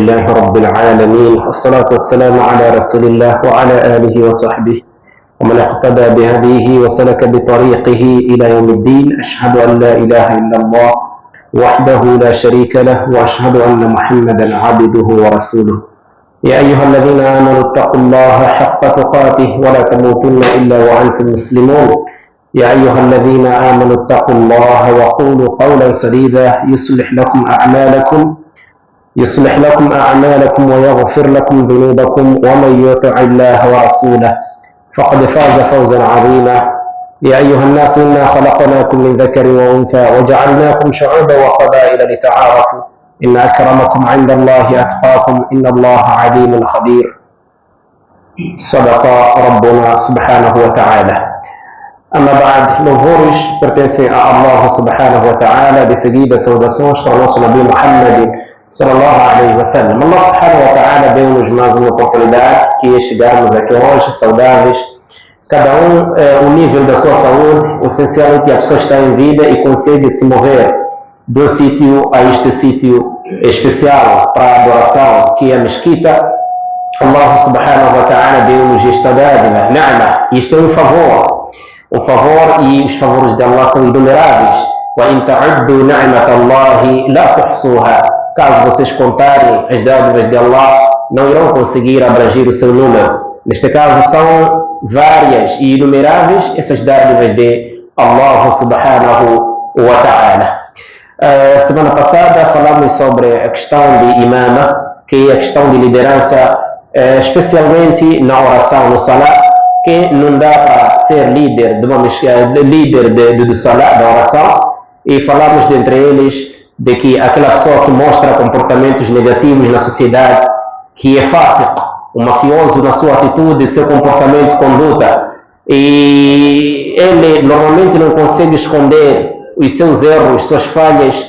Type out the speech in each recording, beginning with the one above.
لله رب العالمين، والصلاة والسلام على رسول الله وعلى آله وصحبه ومن اقتدى بهديه وسلك بطريقه إلى يوم الدين. أشهد أن لا إله إلا الله وحده لا شريك له، وأشهد أن محمدا عبده ورسوله. يا أيها الذين آمنوا اتقوا الله حق تقاته ولا تموتن إلا وأنتم مسلمون. يا أيها الذين آمنوا اتقوا الله وقولوا قولا سديدا يصلح لكم أعمالكم ويغفر لكم ذنوبكم، ومن يطع الله ورسوله فقد فاز فوزا عظيما. يا أيها الناس إنا خلقناكم من ذكر وأنثى وجعلناكم شعوبا وقبائل لتعارفوا إن أكرمكم عند الله أتقاكم إن الله عليم خبير. صدق ربنا سبحانه وتعالى. Ama ba'd, louvores pertencem a Allah subhanahu wa ta'ala, de seguida saudações para o nosso Nabi Muhammad sallallahu alaihi wa sallam. Allah subhanahu wa ta'ala deu-nos mais uma oportunidade, que é chegarmos aqui hoje saudáveis, cada o nível da sua saúde. O essencial é que a pessoa está em vida e consegue se mover do sítio a este sítio especial para a adoração, que é a mesquita. Allah subhanahu wa ta'ala deu-nos esta dádiva, ni'ma, e isto é um favor, e os favores de Allah são inumeráveis. وَإِن تَعُدُّوا نِعْمَةَ اللَّهِ لَا تُحْصُوهَا. Caso vocês contarem as dádivas de Allah, não irão conseguir abranger o seu número. Neste caso, são várias e inumeráveis essas dádivas de Allah subhanahu wa ta'ala. Semana passada falamos sobre a questão de imama, que é a questão de liderança, especialmente na oração, no salat, que não dá para ser líder do salat, da oração, e falamos dentre eles de que aquela pessoa que mostra comportamentos negativos na sociedade, que é fácil, o mafioso na sua atitude, seu comportamento, conduta, e ele normalmente não consegue esconder os seus erros, suas falhas,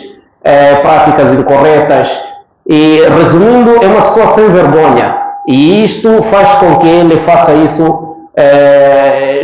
práticas incorretas, e resumindo, é uma pessoa sem vergonha, e isto faz com que ele faça isso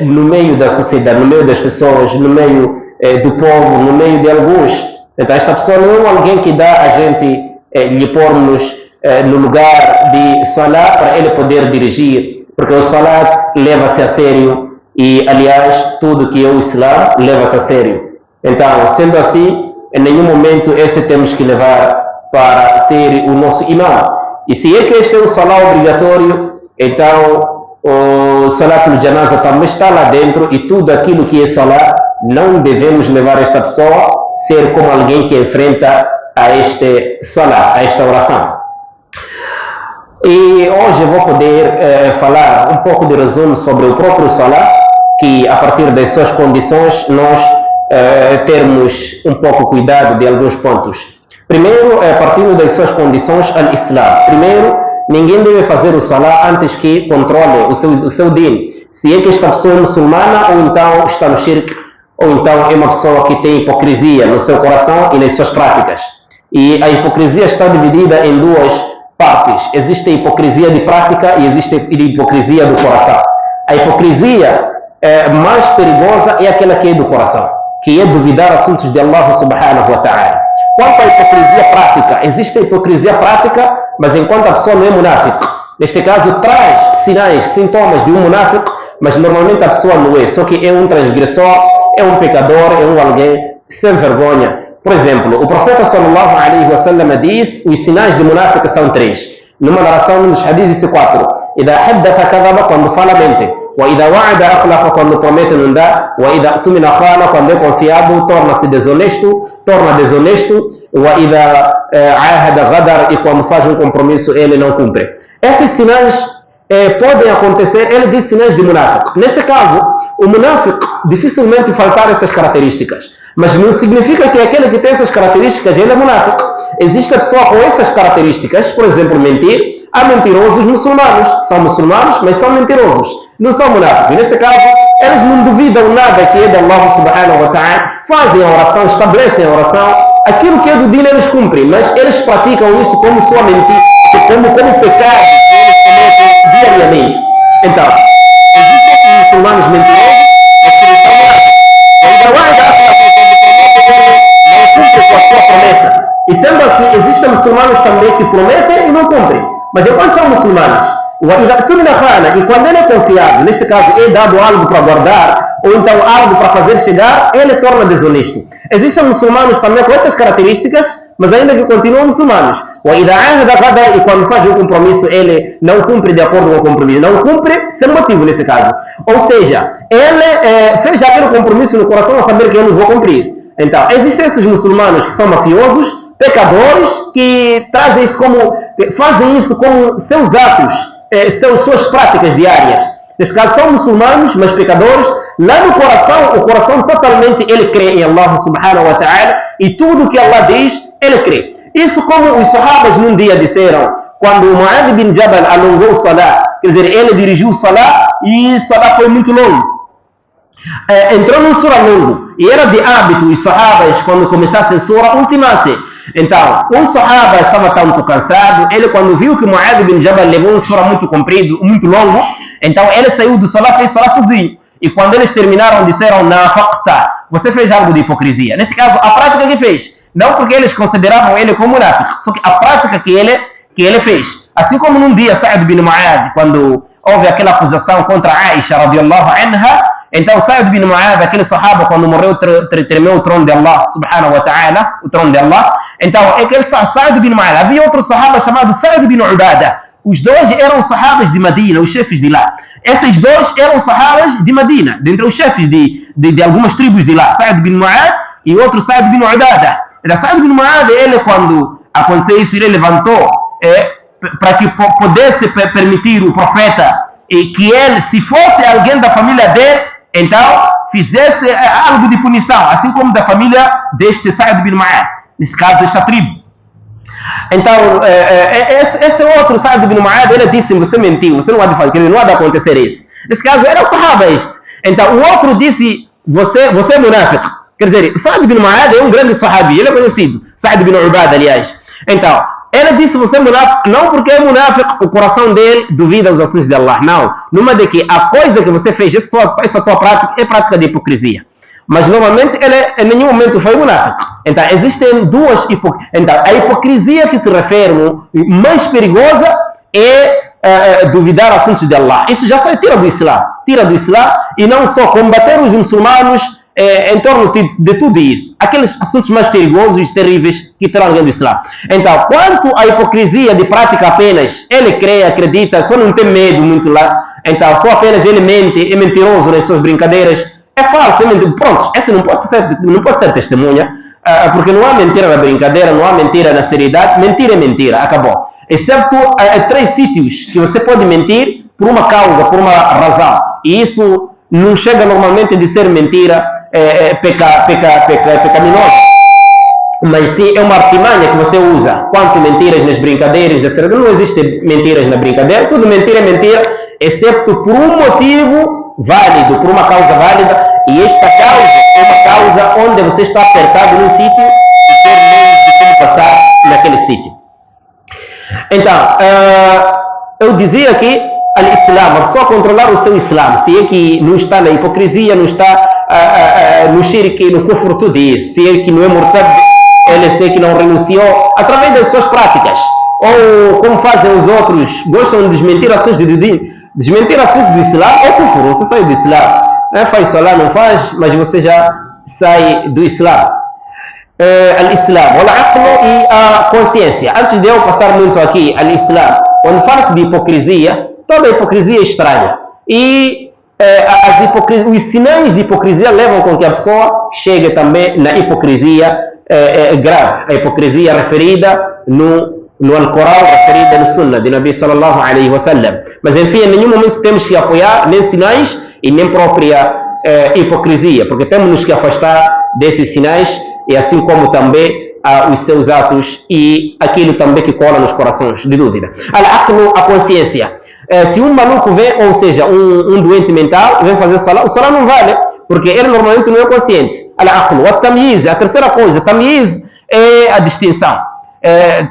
no meio da sociedade, no meio das pessoas, no meio do povo, no meio de alguns. Então esta pessoa não é alguém que dá a gente lhe pormos no lugar de salat para ele poder dirigir, porque o salat leva-se a sério e, aliás, tudo que é o Islã leva-se a sério. Então, sendo assim, em nenhum momento esse temos que levar para ser o nosso imã. E se é que este é um salat obrigatório, então o salat no janaza também está lá dentro, e tudo aquilo que é salat não devemos levar esta pessoa ser como alguém que enfrenta a este salat, a esta oração. E hoje eu vou poder falar um pouco de resumo sobre o próprio salat, que a partir das suas condições nós termos um pouco cuidado de alguns pontos. Primeiro, partindo das suas condições, al-Islam. Primeiro, ninguém deve fazer o salat antes que controle o seu din. Se é que esta pessoa é muçulmana, ou então está no shirk, ou então é uma pessoa que tem hipocrisia no seu coração e nas suas práticas. E a hipocrisia está dividida em duas partes. Existe a hipocrisia de prática e existe a hipocrisia do coração. A hipocrisia mais perigosa é aquela que é do coração, que é duvidar assuntos de Allah subhanahu wa ta'ala. Quanto à hipocrisia prática, existe a hipocrisia prática, mas enquanto a pessoa não é munáfiq. Neste caso, traz sinais, sintomas de um munáfiq, mas normalmente a pessoa não é, só que é um transgressor, é um pecador, é um alguém sem vergonha. Por exemplo, o profeta sallallahu alaihi wa sallam diz, os sinais de munáfiq são 3. Numa narração nos hadith disse 4. Idha haddatha kadhaba, quando fala mente. Wa idha wa'ada akhlafa, quando promete não dá. Wa idha tumina khana, quando é confiado torna-se desonesto, wa idha ahada ghadar, e quando faz um compromisso ele não cumpre. Esses sinais podem acontecer, ele diz sinais de munáfiq. Neste caso, o munáfiq dificilmente faltar essas características, mas não significa que aquele que tem essas características ele é munáfiq. Existe a pessoa com essas características, por exemplo, mentir. Há mentirosos muçulmanos, são muçulmanos, mas são mentirosos, não são munáficos. Neste caso, eles não duvidam nada que é de Allah subhanahu wa ta'ala, fazem a oração, estabelecem a oração, aquilo que é do din eles cumprem, mas eles praticam isso como sua mentira, como pecado que eles cometem diariamente. Então, existem muçulmanos mentirosos, mas que não são munáficos. não cumpre com a sua promessa. E sendo assim, existem muçulmanos também que prometem e não cumprem. cumpre. Mas enquanto são muçulmanos, e quando ele é confiado, neste caso é dado algo para guardar, ou então algo para fazer chegar, ele torna desonesto. Existem muçulmanos também com essas características, mas ainda que continuam muçulmanos. E quando faz um compromisso, ele não cumpre de acordo com o compromisso. Não cumpre sem motivo nesse caso. Ou seja, ele fez aquele compromisso no coração a saber que eu não vou cumprir. Então, existem esses muçulmanos que são mafiosos, pecadores, que trazem isso fazem isso com seus atos, suas práticas diárias. Neste caso são muçulmanos, mas pecadores. Lá no coração, o coração totalmente ele crê em Allah subhanahu wa ta'ala, e tudo o que Allah diz, ele crê. Isso como os sahabas num dia disseram, quando Mu'adh bin Jabal alongou o salah, quer dizer, ele dirigiu o salah e o salah foi muito longo. Entrou num surah longo, e era de hábito os sahabas, quando começassem surah, ultimassem. Então, um sahaba estava tanto cansado, ele quando viu que Mu'adh bin Jabal levou um surah muito comprido, muito longo, então ele saiu do salah, fez salah sozinho. E quando eles terminaram, disseram, nafaqta, você fez algo de hipocrisia. Nesse caso, a prática que fez, não porque eles consideravam ele como munáfico, só que a prática que ele fez. Assim como num dia, Sa'd bin Mu'adh, quando houve aquela acusação contra Aisha, radiyallahu anha, então Sa'd bin Mu'adh, aquele sahaba, quando morreu, tremeu o trono de Allah, subhanahu wa ta'ala, o trono de Allah. Então, aquele Sa'd bin Mu'adh, havia outro sahaba chamado Sa'd bin Ubadah. Os dois eram sahabas de Medina, os chefes de lá. Esses dois eram sahabas de Medina, dentre os chefes de algumas tribos de lá, Sa'd bin Mu'adh e outro Sa'd bin Ubadah. Sa'd bin Mu'adh, ele quando aconteceu isso, ele levantou para que pudesse permitir o profeta que ele, se fosse alguém da família dele, então fizesse algo de punição, assim como da família deste Sa'd bin Mu'adh, nesse caso esta tribo. Então, esse outro Sa'd bin Mu'adh, ele disse, você mentiu, você não há de fazer, não há de acontecer isso. Nesse caso, era o sahaba este. Então, o outro disse, você é munáfico. Quer dizer, o Sa'd bin Mu'adh é um grande sahabi, ele é conhecido, Sa'd bin Ubadah, aliás. Então, ele disse, você é munáfico, não porque é munáfico, o coração dele duvida os assuntos de Allah, não. Numa de que a coisa que você fez, essa tua prática, é prática de hipocrisia. Mas, normalmente, ele em nenhum momento foi munáfico. Então, existem duas hipocrisias. Então, a hipocrisia que se refere mais perigosa é duvidar assuntos de Allah. Isso já sai, tira do Islã. Tira do Islã e não só combater os muçulmanos em torno de tudo isso. Aqueles assuntos mais perigosos e terríveis que tiram alguém do Islã. Então, quanto à hipocrisia de prática apenas, ele crê, acredita, só não tem medo muito lá. Então, só apenas ele mente, é mentiroso nas suas brincadeiras. É falso, é mentira. Pronto, essa não pode ser testemunha, porque não há mentira na brincadeira, não há mentira na seriedade. Mentira é mentira, acabou. Exceto 3 sítios que você pode mentir por uma causa, por uma razão. E isso não chega normalmente de ser mentira pecaminosa. Mas sim, é uma artimanha que você usa. Quanto mentiras nas brincadeiras, não existe mentiras na brincadeira, tudo mentira é mentira, exceto por um motivo válido, por uma causa válida, e esta causa é uma causa onde você está apertado num sítio e ter meio de como passar naquele sítio. Então, eu dizia que al-Islam, só controlar o seu Islam, se é que não está na hipocrisia, não está no shirk, no kufr, tudo isso, se é que não é murtad, ele se é que não renunciou, através das suas práticas, ou como fazem os outros, gostam de desmentir ações desmentir assuntos do Islã é kufr, você sai do Islã. Faz salah, não faz, mas você já sai do Islã. Al-Islam, al-aql e a consciência. Antes de eu passar muito aqui al-Islam, quando fala-se de hipocrisia, toda hipocrisia é estranha. E os sinais de hipocrisia levam com que a pessoa chegue também na hipocrisia grave. A hipocrisia referida no Alcorão, referida no Sunnah de Nabi sallallahu alaihi wa sallam. Mas enfim, em nenhum momento temos que apoiar nem sinais e nem própria hipocrisia, porque temos que afastar desses sinais e assim como também os seus atos e aquilo também que cola nos corações de dúvida. Al-aql, a consciência. Se um maluco vem, ou seja, um doente mental, vem fazer salah, o salah não vale, porque ele normalmente não é consciente. Al-aql, o tamyiz, a terceira coisa, tamyiz é a distinção.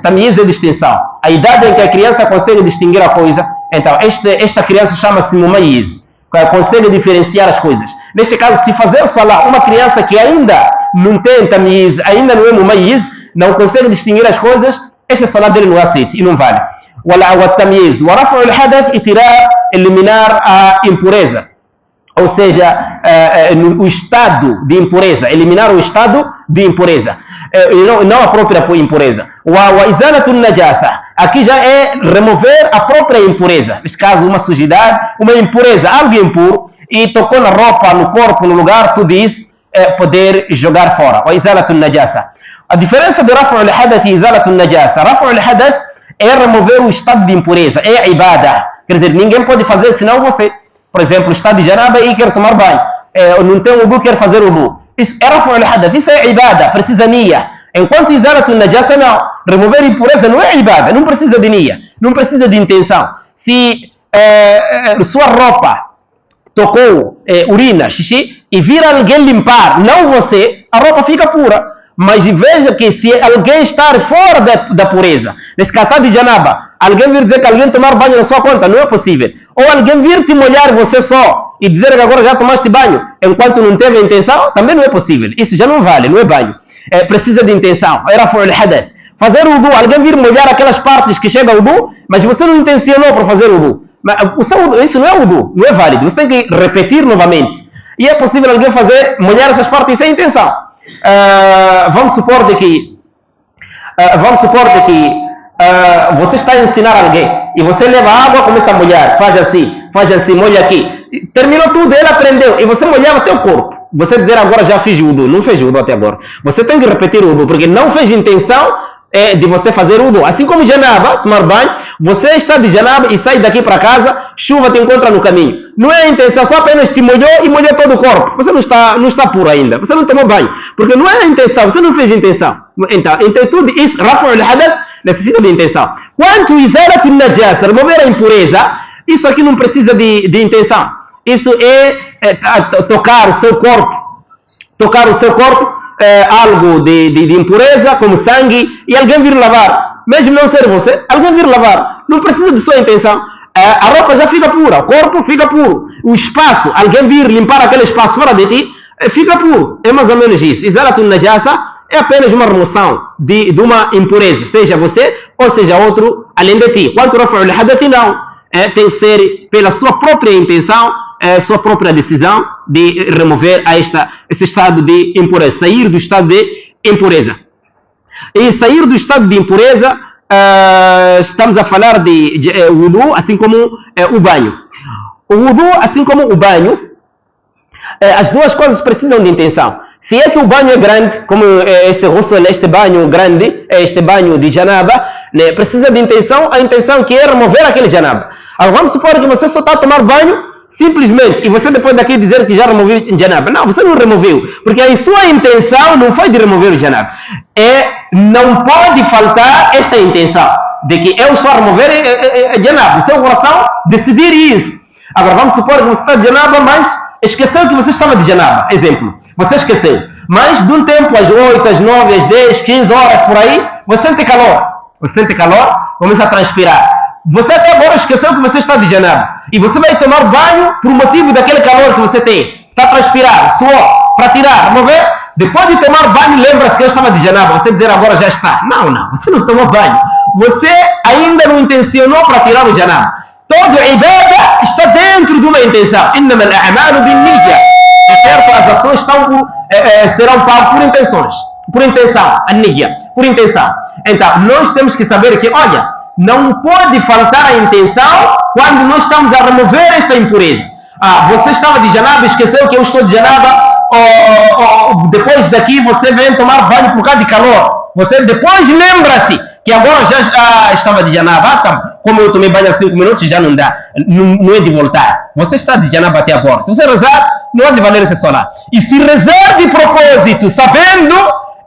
Tamyiz é a distinção. A idade em que a criança consegue distinguir a coisa, então esta criança chama-se mumayyiz, consegue diferenciar as coisas. Neste caso, se fazer o salah, uma criança que ainda não tem tamyiz, ainda não é mumayyiz, não consegue distinguir as coisas, este salah dele não aceita e não vale. والتمييز. ورفع الحدث اعتراف eliminar a impureza, ou seja, o estado de impureza, eliminar o estado de impureza, não a própria impureza. وإزالة النجاسة, aqui já é remover a própria impureza, nesse caso uma sujidade, uma impureza, algo impuro, e tocou na roupa, no corpo, no lugar, tudo isso poder jogar fora. وإزالة النجاسة. A diferença de رفع الحدث e إزالة النجاسة, رفع الحدث é remover o estado de impureza, é ibadah. Quer dizer, ninguém pode fazer senão você. Por exemplo, está de janaba e quer tomar banho. Não tem wudu, quer fazer wudu. Isso é rafu al-hadath, isso é ibadah, precisa niya. Enquanto izalat al-najasa não. Remover impureza não é ibadah, não precisa de niya, não precisa de intenção. Se sua roupa tocou urina, xixi, e vir alguém limpar, não você, a roupa fica pura. Mas veja que se alguém estar fora da pureza, nesse caso de janaba, alguém vir dizer que alguém tomar banho na sua conta, não é possível. Ou alguém vir te molhar você só e dizer que agora já tomaste banho, enquanto não teve intenção, também não é possível. Isso já não vale, não é banho. Precisa de intenção. Era for al-hadath. Fazer wudu, alguém vir molhar aquelas partes que chega ao wudu, mas você não intencionou para fazer wudu. Isso não é wudu, não é válido. Você tem que repetir novamente. E é possível alguém molhar essas partes sem intenção. Vamos supor de que você está a ensinar alguém e você leva água, começa a molhar, faz assim, molha aqui. Terminou tudo, ele aprendeu e você molhava até o corpo. Você dizer agora já fiz wudu, não fez wudu até agora. Você tem que repetir o wudu, porque não fez intenção de você fazer wudu. Assim como janaba, tomar banho, você está de janaba e sai daqui para casa, chuva te encontra no caminho. Não é a intenção, só apenas te molhou e molhou todo o corpo. Você não está puro ainda, você não tomou banho, porque não é a intenção, você não fez intenção. Então tudo isso, rafu al-hadath, necessita de intenção. Quanto izalat al-najasa, remover a impureza, isso aqui não precisa de intenção. Isso é tocar o seu corpo, algo de impureza, como sangue, e alguém vir lavar. Mesmo não ser você, alguém vir lavar. Não precisa de sua intenção. A roupa já fica pura, o corpo fica puro. O espaço, alguém vir limpar aquele espaço fora de ti, fica puro. É mais ou menos isso. Izalat al-najasa é apenas uma remoção de uma impureza, seja você ou seja outro além de ti. Quanto rafu al-hadath não, tem que ser pela sua própria intenção, sua própria decisão de remover esse estado de impureza, sair do estado de impureza. E sair do estado de impureza, estamos a falar de wudu, assim como o banho. O wudu, assim como o banho, as duas coisas precisam de intenção. Se é que o banho é grande, como este banho grande, este banho de janaba, né, precisa de intenção, a intenção que é remover aquele janaba. Agora vamos supor que você só está a tomar banho, simplesmente, e você depois daqui dizer que já removeu o janaba. Não, você não removeu, porque a sua intenção não foi de remover o janaba. Não pode faltar esta intenção, de que eu estou a remover o janaba. O seu coração decidir isso. Agora vamos supor que você está de janaba, mas esqueceu que você estava de janaba. Exemplo, você esqueceu. Mas de um tempo, às 8, às 9, às 10, 15 horas por aí, você sente calor. Você sente calor, começa a transpirar. Você até agora esqueceu que você está de janaba. E você vai tomar banho por motivo daquele calor que você tem. Está a transpirar, suor, para tirar, remover. Depois de tomar banho, lembra-se que eu estava de janaba. Você dizer agora já está. Não, você não tomou banho. Você ainda não intencionou para tirar o janaba. Toda a ibadah está dentro de uma intenção. Innama al-a'malu bin-niyya. Certo? As ações serão pagas por intenções. Por intenção. A-niyya. Por intenção. Então, nós temos que saber que, olha, não pode faltar a intenção quando nós estamos a remover esta impureza. Você estava de janaba, esqueceu que eu estou de janaba, ou depois daqui você vem tomar banho por causa de calor. Você depois lembra-se que agora já estava de janaba, como eu tomei banho há 5 minutos, já não dá, não é de voltar. Você está de janaba até agora. Se você rezar, não é de valer esse solar. E se rezar de propósito, sabendo,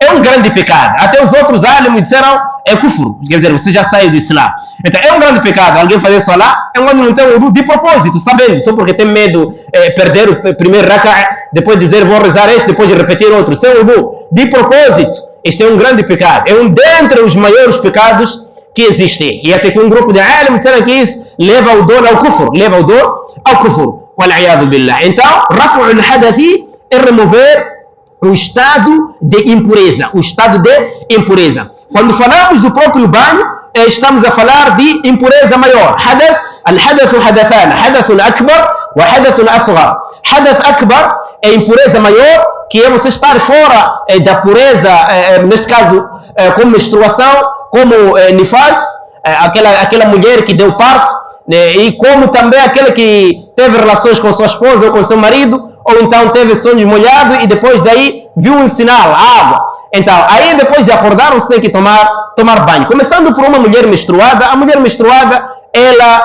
é um grande pecado. Até os outros álimos disseram, é kufr, quer dizer, você já saiu do Islã. Então é um grande pecado alguém fazer salat quando não tem wudu de propósito, sabendo, só porque tem medo perder o primeiro rak'a, depois dizer vou rezar este, depois de repetir outro, sem wudu, de propósito. Este é um grande pecado, é um dentre os maiores pecados que existem. E até que um grupo de alim disseram que isso leva o dor ao kufr, wal-'iyadu billah. Então, rafu al-hadath é remover o estado de impureza, Quando falamos do próprio banho, estamos a falar de impureza maior. الحدث حدثان حدث أكبر وحدث أصغر. حدث أكبر é impureza maior, que é você estar fora da pureza, neste caso como menstruação, como nifas, aquela mulher que deu parto, e como também aquela que teve relações com sua esposa ou com seu marido, ou então teve sonhos molhados e depois daí viu um sinal, água. Então, aí depois de acordar, você tem que tomar banho. Começando por uma mulher menstruada, a mulher menstruada, ela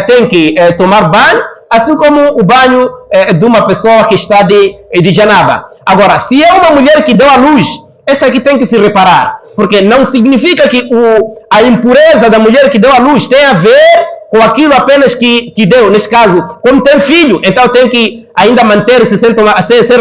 tem que tomar banho, assim como o banho de uma pessoa que está de janaba. Agora, se é uma mulher que deu à luz, essa aqui tem que se reparar, porque não significa que a impureza da mulher que deu à luz tem a ver com aquilo apenas que deu. Neste caso, como tem filho, então tem que ainda manter-se sem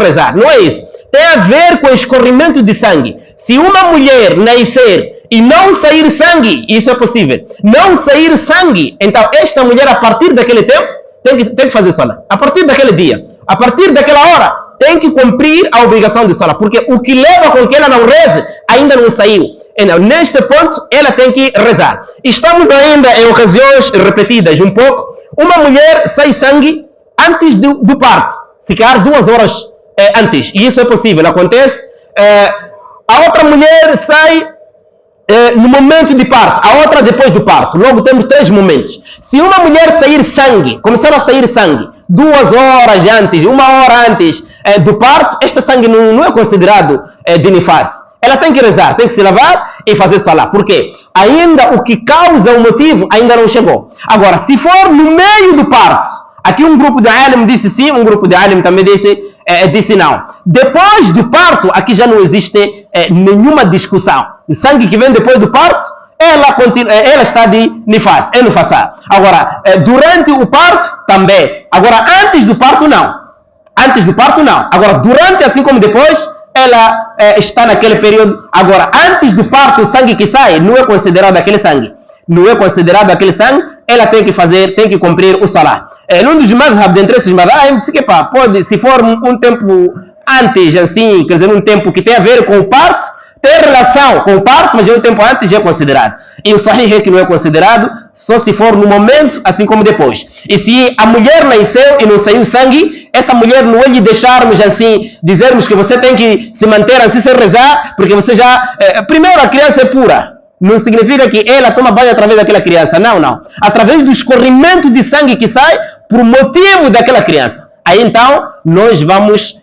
rezar. Não é isso. Tem a ver com o escorrimento de sangue. Se uma mulher nascer e não sair sangue, isso é possível, não sair sangue, então esta mulher, a partir daquele tempo, tem que fazer sola. A partir daquele dia, a partir daquela hora, tem que cumprir a obrigação de sola, porque o que leva com que ela não reze ainda não saiu. Então, neste ponto, ela tem que rezar. Estamos ainda em ocasiões repetidas um pouco. Uma mulher sai sangue antes do parto, se calhar 2 horas antes, e isso é possível, acontece. A outra mulher sai no momento de parto, a outra depois do parto. Logo temos 3 momentos. Se uma mulher sair sangue, começar a sair sangue 2 horas antes, 1 hora antes do parto, este sangue não é considerado de nifas. Ela tem que rezar, tem que se lavar e fazer salah. Por quê? Ainda o que causa o motivo ainda não chegou. Agora, se for no meio do parto, aqui um grupo de alim disse sim, um grupo de alim também disse não. Depois do parto, aqui já não existe nenhuma discussão. O sangue que vem depois do parto, ela está de nifas, é nifasá. Agora, durante o parto, também. Agora, antes do parto, não. Antes do parto, não. Agora, durante, assim como depois, ela está naquele período. Agora, antes do parto, o sangue que sai não é considerado aquele sangue. Não é considerado aquele sangue. Ela tem que cumprir o salah. Num dos madhab, dentre esses madhab, pode, se for um tempo antes, assim, quer dizer, um tempo que tem a ver com o parto, tem relação com o parto, mas é um tempo antes já é considerado. E o sahih é que não é considerado, só se for no momento, assim como depois. E se a mulher nasceu e não saiu sangue, essa mulher não é lhe deixarmos assim, dizermos que você tem que se manter assim sem rezar, porque você já... primeiro, a criança é pura. Não significa que ela toma banho através daquela criança. Não, não. Através do escorrimento de sangue que sai por motivo daquela criança. Aí então, nós vamos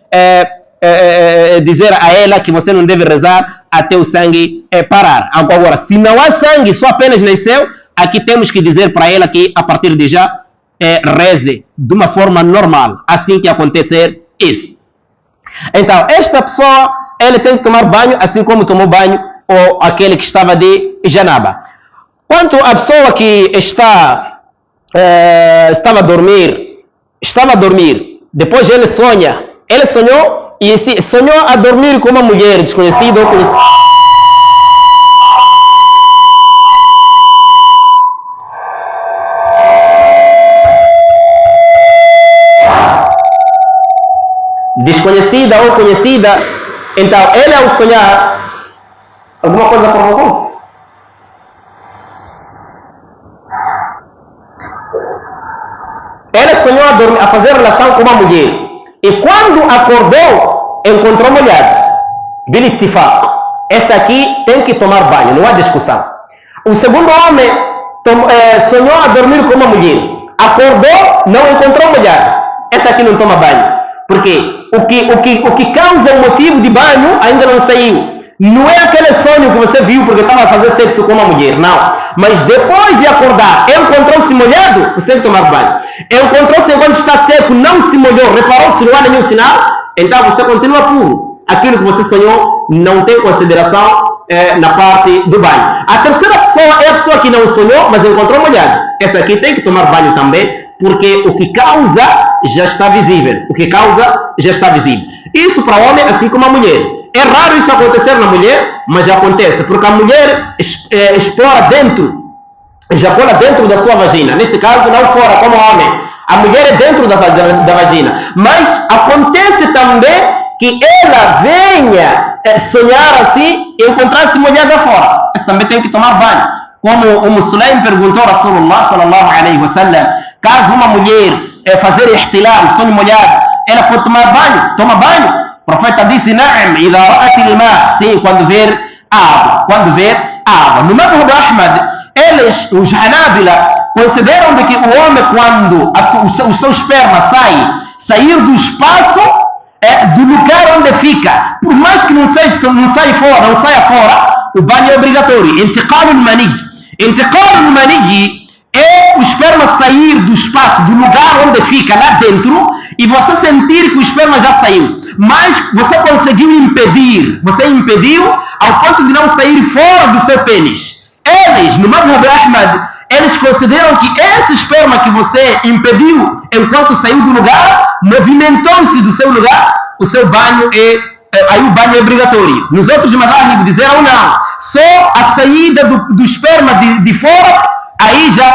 dizer a ela que você não deve rezar até o sangue parar. Agora, se não há sangue, só apenas nasceu, aqui temos que dizer para ela que a partir de já reze de uma forma normal, assim que acontecer isso. Então, esta pessoa, ela tem que tomar banho assim como tomou banho ou aquele que estava de janaba. Quanto à pessoa que estava a dormir, depois ele sonhou e sonhou a dormir com uma mulher desconhecida ou conhecida. Desconhecida ou conhecida, então ele ao sonhar, alguma coisa provocou-se. Ele sonhou a fazer relação com uma mulher e quando acordou, encontrou molhado. Bilittifaq. Esse aqui tem que tomar banho, não há discussão. O segundo homem sonhou a dormir com uma mulher, acordou, não encontrou molhado. Esse aqui não toma banho. Porque o que causa o motivo de banho ainda não saiu. Não é aquele sonho que você viu porque estava a fazer sexo com uma mulher, não. Mas depois de acordar, encontrou-se molhado, você tem que tomar banho. Encontrou-se enquanto está seco, não se molhou, reparou se não há nenhum sinal, então você continua puro. Aquilo que você sonhou não tem consideração na parte do banho. A terceira pessoa é a pessoa que não sonhou, mas encontrou molhado. Essa aqui tem que tomar banho também, porque o que causa já está visível. O que causa já está visível. Isso para o homem, assim como a mulher. É raro isso acontecer na mulher, mas já acontece, porque a mulher explora ejacula dentro da sua vagina. Neste caso, não fora, como homem. A mulher é dentro da vagina. Mas acontece também que ela venha sonhar assim e encontrar-se molhada fora. Mas também tem que tomar banho. como o Sulaim perguntou a Rasulullah sallallahu alaihi wasallam, caso uma mulher fazer ihtilal, sonho molhado, ela pode tomar banho? Toma banho? O profeta disse, na'am, idha ra'at al-ma', sim, quando ver água, quando ver água. No madhhab Ahmad, eles, os Hanabila, consideram de que o homem, quando o seu esperma sair do espaço, do lugar onde fica, por mais que não saia fora, o banho é obrigatório. Intiqal al-mani. Intiqal al-mani é o esperma sair do espaço, do lugar onde fica, lá dentro, e você sentir que o esperma já saiu. Mas você conseguiu impedir, você impediu ao ponto de não sair fora do seu pênis. Eles, no madhhab Ahmad, eles consideram que esse esperma que você impediu enquanto saiu do lugar, movimentou-se do seu lugar, o seu banho aí o banho é obrigatório. Nos outros madhhab disseram não, só a saída do esperma de fora, aí já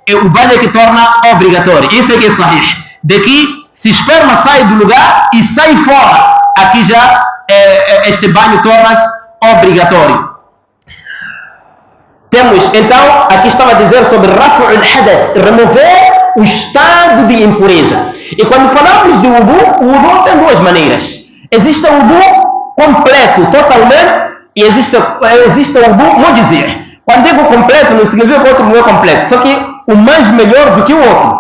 é o banho que torna obrigatório. Isso é que é sahih. De que se esperma sai do lugar e sai fora, aqui já este banho torna-se obrigatório. Temos, então, aqui estava a dizer sobre rafu al-hadath, remover o estado de impureza. E quando falamos de wudu, o wudu tem duas maneiras. Existe o wudu completo, totalmente, e existe o wudu mujzi'. Quando digo completo, não significa que o outro não é completo, só que o mais melhor do que o outro.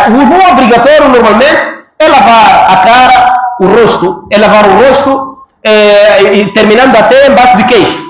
O wudu obrigatório, normalmente, é lavar a cara, o rosto, terminando até embaixo de queixo.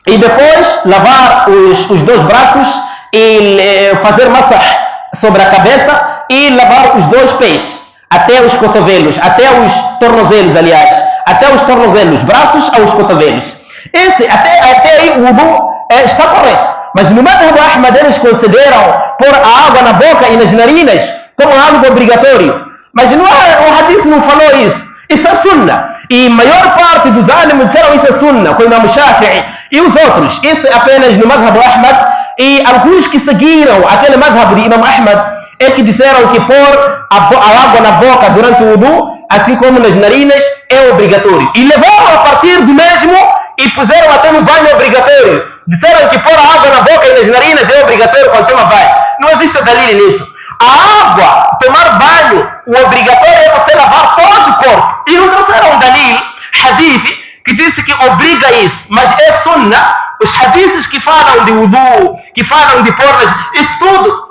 E depois lavar os dois braços e fazer massagem sobre a cabeça e lavar os dois pés, até os cotovelos, até os tornozelos, aliás, até os tornozelos, braços aos cotovelos. Até aí o wudu está correto. Mas no madhhab Ahmad eles consideram pôr a água na boca e nas narinas como algo obrigatório. Mas o hadith não falou isso. Isso é sunnah. E a maior parte dos alimos disseram isso é sunnah, como o Imam Shafi'i e os outros. Isso é apenas no madhhab Ahmad. E alguns que seguiram aquele madhhab de Imam Ahmad é que disseram que pôr a água na boca durante o wudu, assim como nas narinas, é obrigatório. E levaram a partir do mesmo e puseram até no banho obrigatório. Disseram que pôr a água na boca e nas narinas é obrigatório quando toma banho. Não existe dalil nisso. A água, tomar banho, o obrigatório é você lavar todo o corpo. E não trouxeram um dalil, hadith, que disse que obriga isso. Mas é sunnah. Os hadiths que falam de wudu, que falam de porras, isso tudo.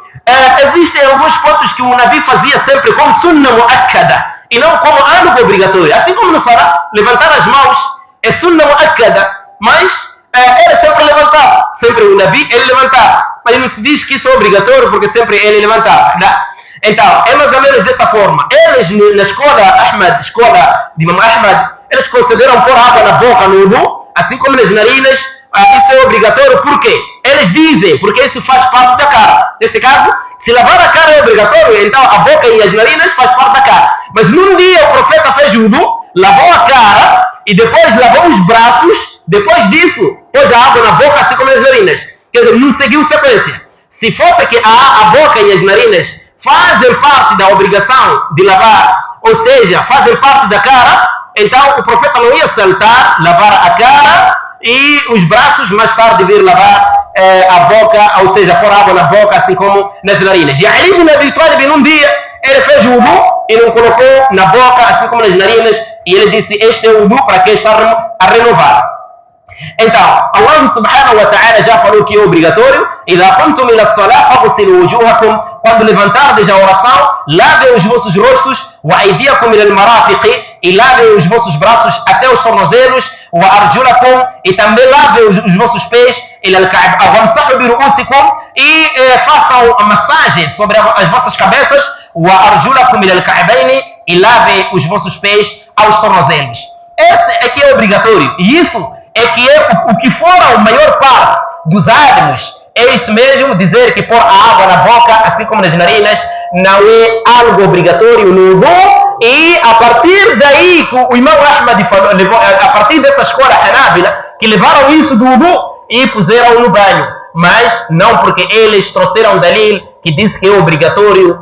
Existem alguns pontos que o Nabi fazia sempre como sunnah mu'akkada e não como algo obrigatório. Assim como no Salah, levantar as mãos é sunnah mu'akkada, mas ele sempre levantava. Sempre o Nabi, ele levantava. Mas não se diz que isso é obrigatório porque sempre ele levantava. Não? Então, é mais ou menos dessa forma. Eles, na escola de Imam Ahmad, eles consideram pôr água na boca no wudu, assim como nas narinas, isso é obrigatório. Por quê? Eles dizem, porque isso faz parte da cara. Nesse caso, se lavar a cara é obrigatório, então a boca e as narinas faz parte da cara. Mas num dia o profeta fez wudu, lavou a cara e depois lavou os braços, depois disso pôs a água na boca, assim como nas narinas. Quer dizer, não seguiu sequência. Se fosse que a boca e as narinas fazem parte da obrigação de lavar, ou seja, fazem parte da cara, então o profeta não ia saltar, lavar a cara e os braços, mais tarde vir lavar a boca, ou seja, pôr água na boca, assim como nas narinas. E Ali ibn Abi Talib, num dia, ele fez o wudu e não colocou na boca, assim como nas narinas, e ele disse, este é o wudu para quem está a renovar. Então, Allah subhanahu wa ta'ala já falou que é obrigatório. إِذَا قُمْتُمْ إِلَى الصَّلَاةِ فَاغْسِلُوا وُجُوهَكُمْ. Quando levantardes a oração, lavem os vossos rostos, وَأَيْدِيَكُمْ إِلَى الْمَرَافِقِ, e lavem os vossos braços até os tornozelos, وَأَرْجُلَكُمْ, e também lavem os vossos pés, إِلَى الْكَعْبِ, وَامْسَحُوا بِرُؤُوسِكُمْ, e façam a massagem sobre as vossas cabeças, وَأَرْجُلَكُمْ إِلَى الْكَعْبَيْنِ, e lavem os vossos pés aos tornozelos. Esse é que é obrigatório. E isso é que é o que for a maior parte dos álimos, é isso mesmo, dizer que pôr a água na boca, assim como nas narinas, não é algo obrigatório no wudu. E a partir daí, o Imam Ahmad falou, a partir dessa escola Hanabila, que levaram isso do wudu e puseram no banho. Mas não porque eles trouxeram dalil que diz que é obrigatório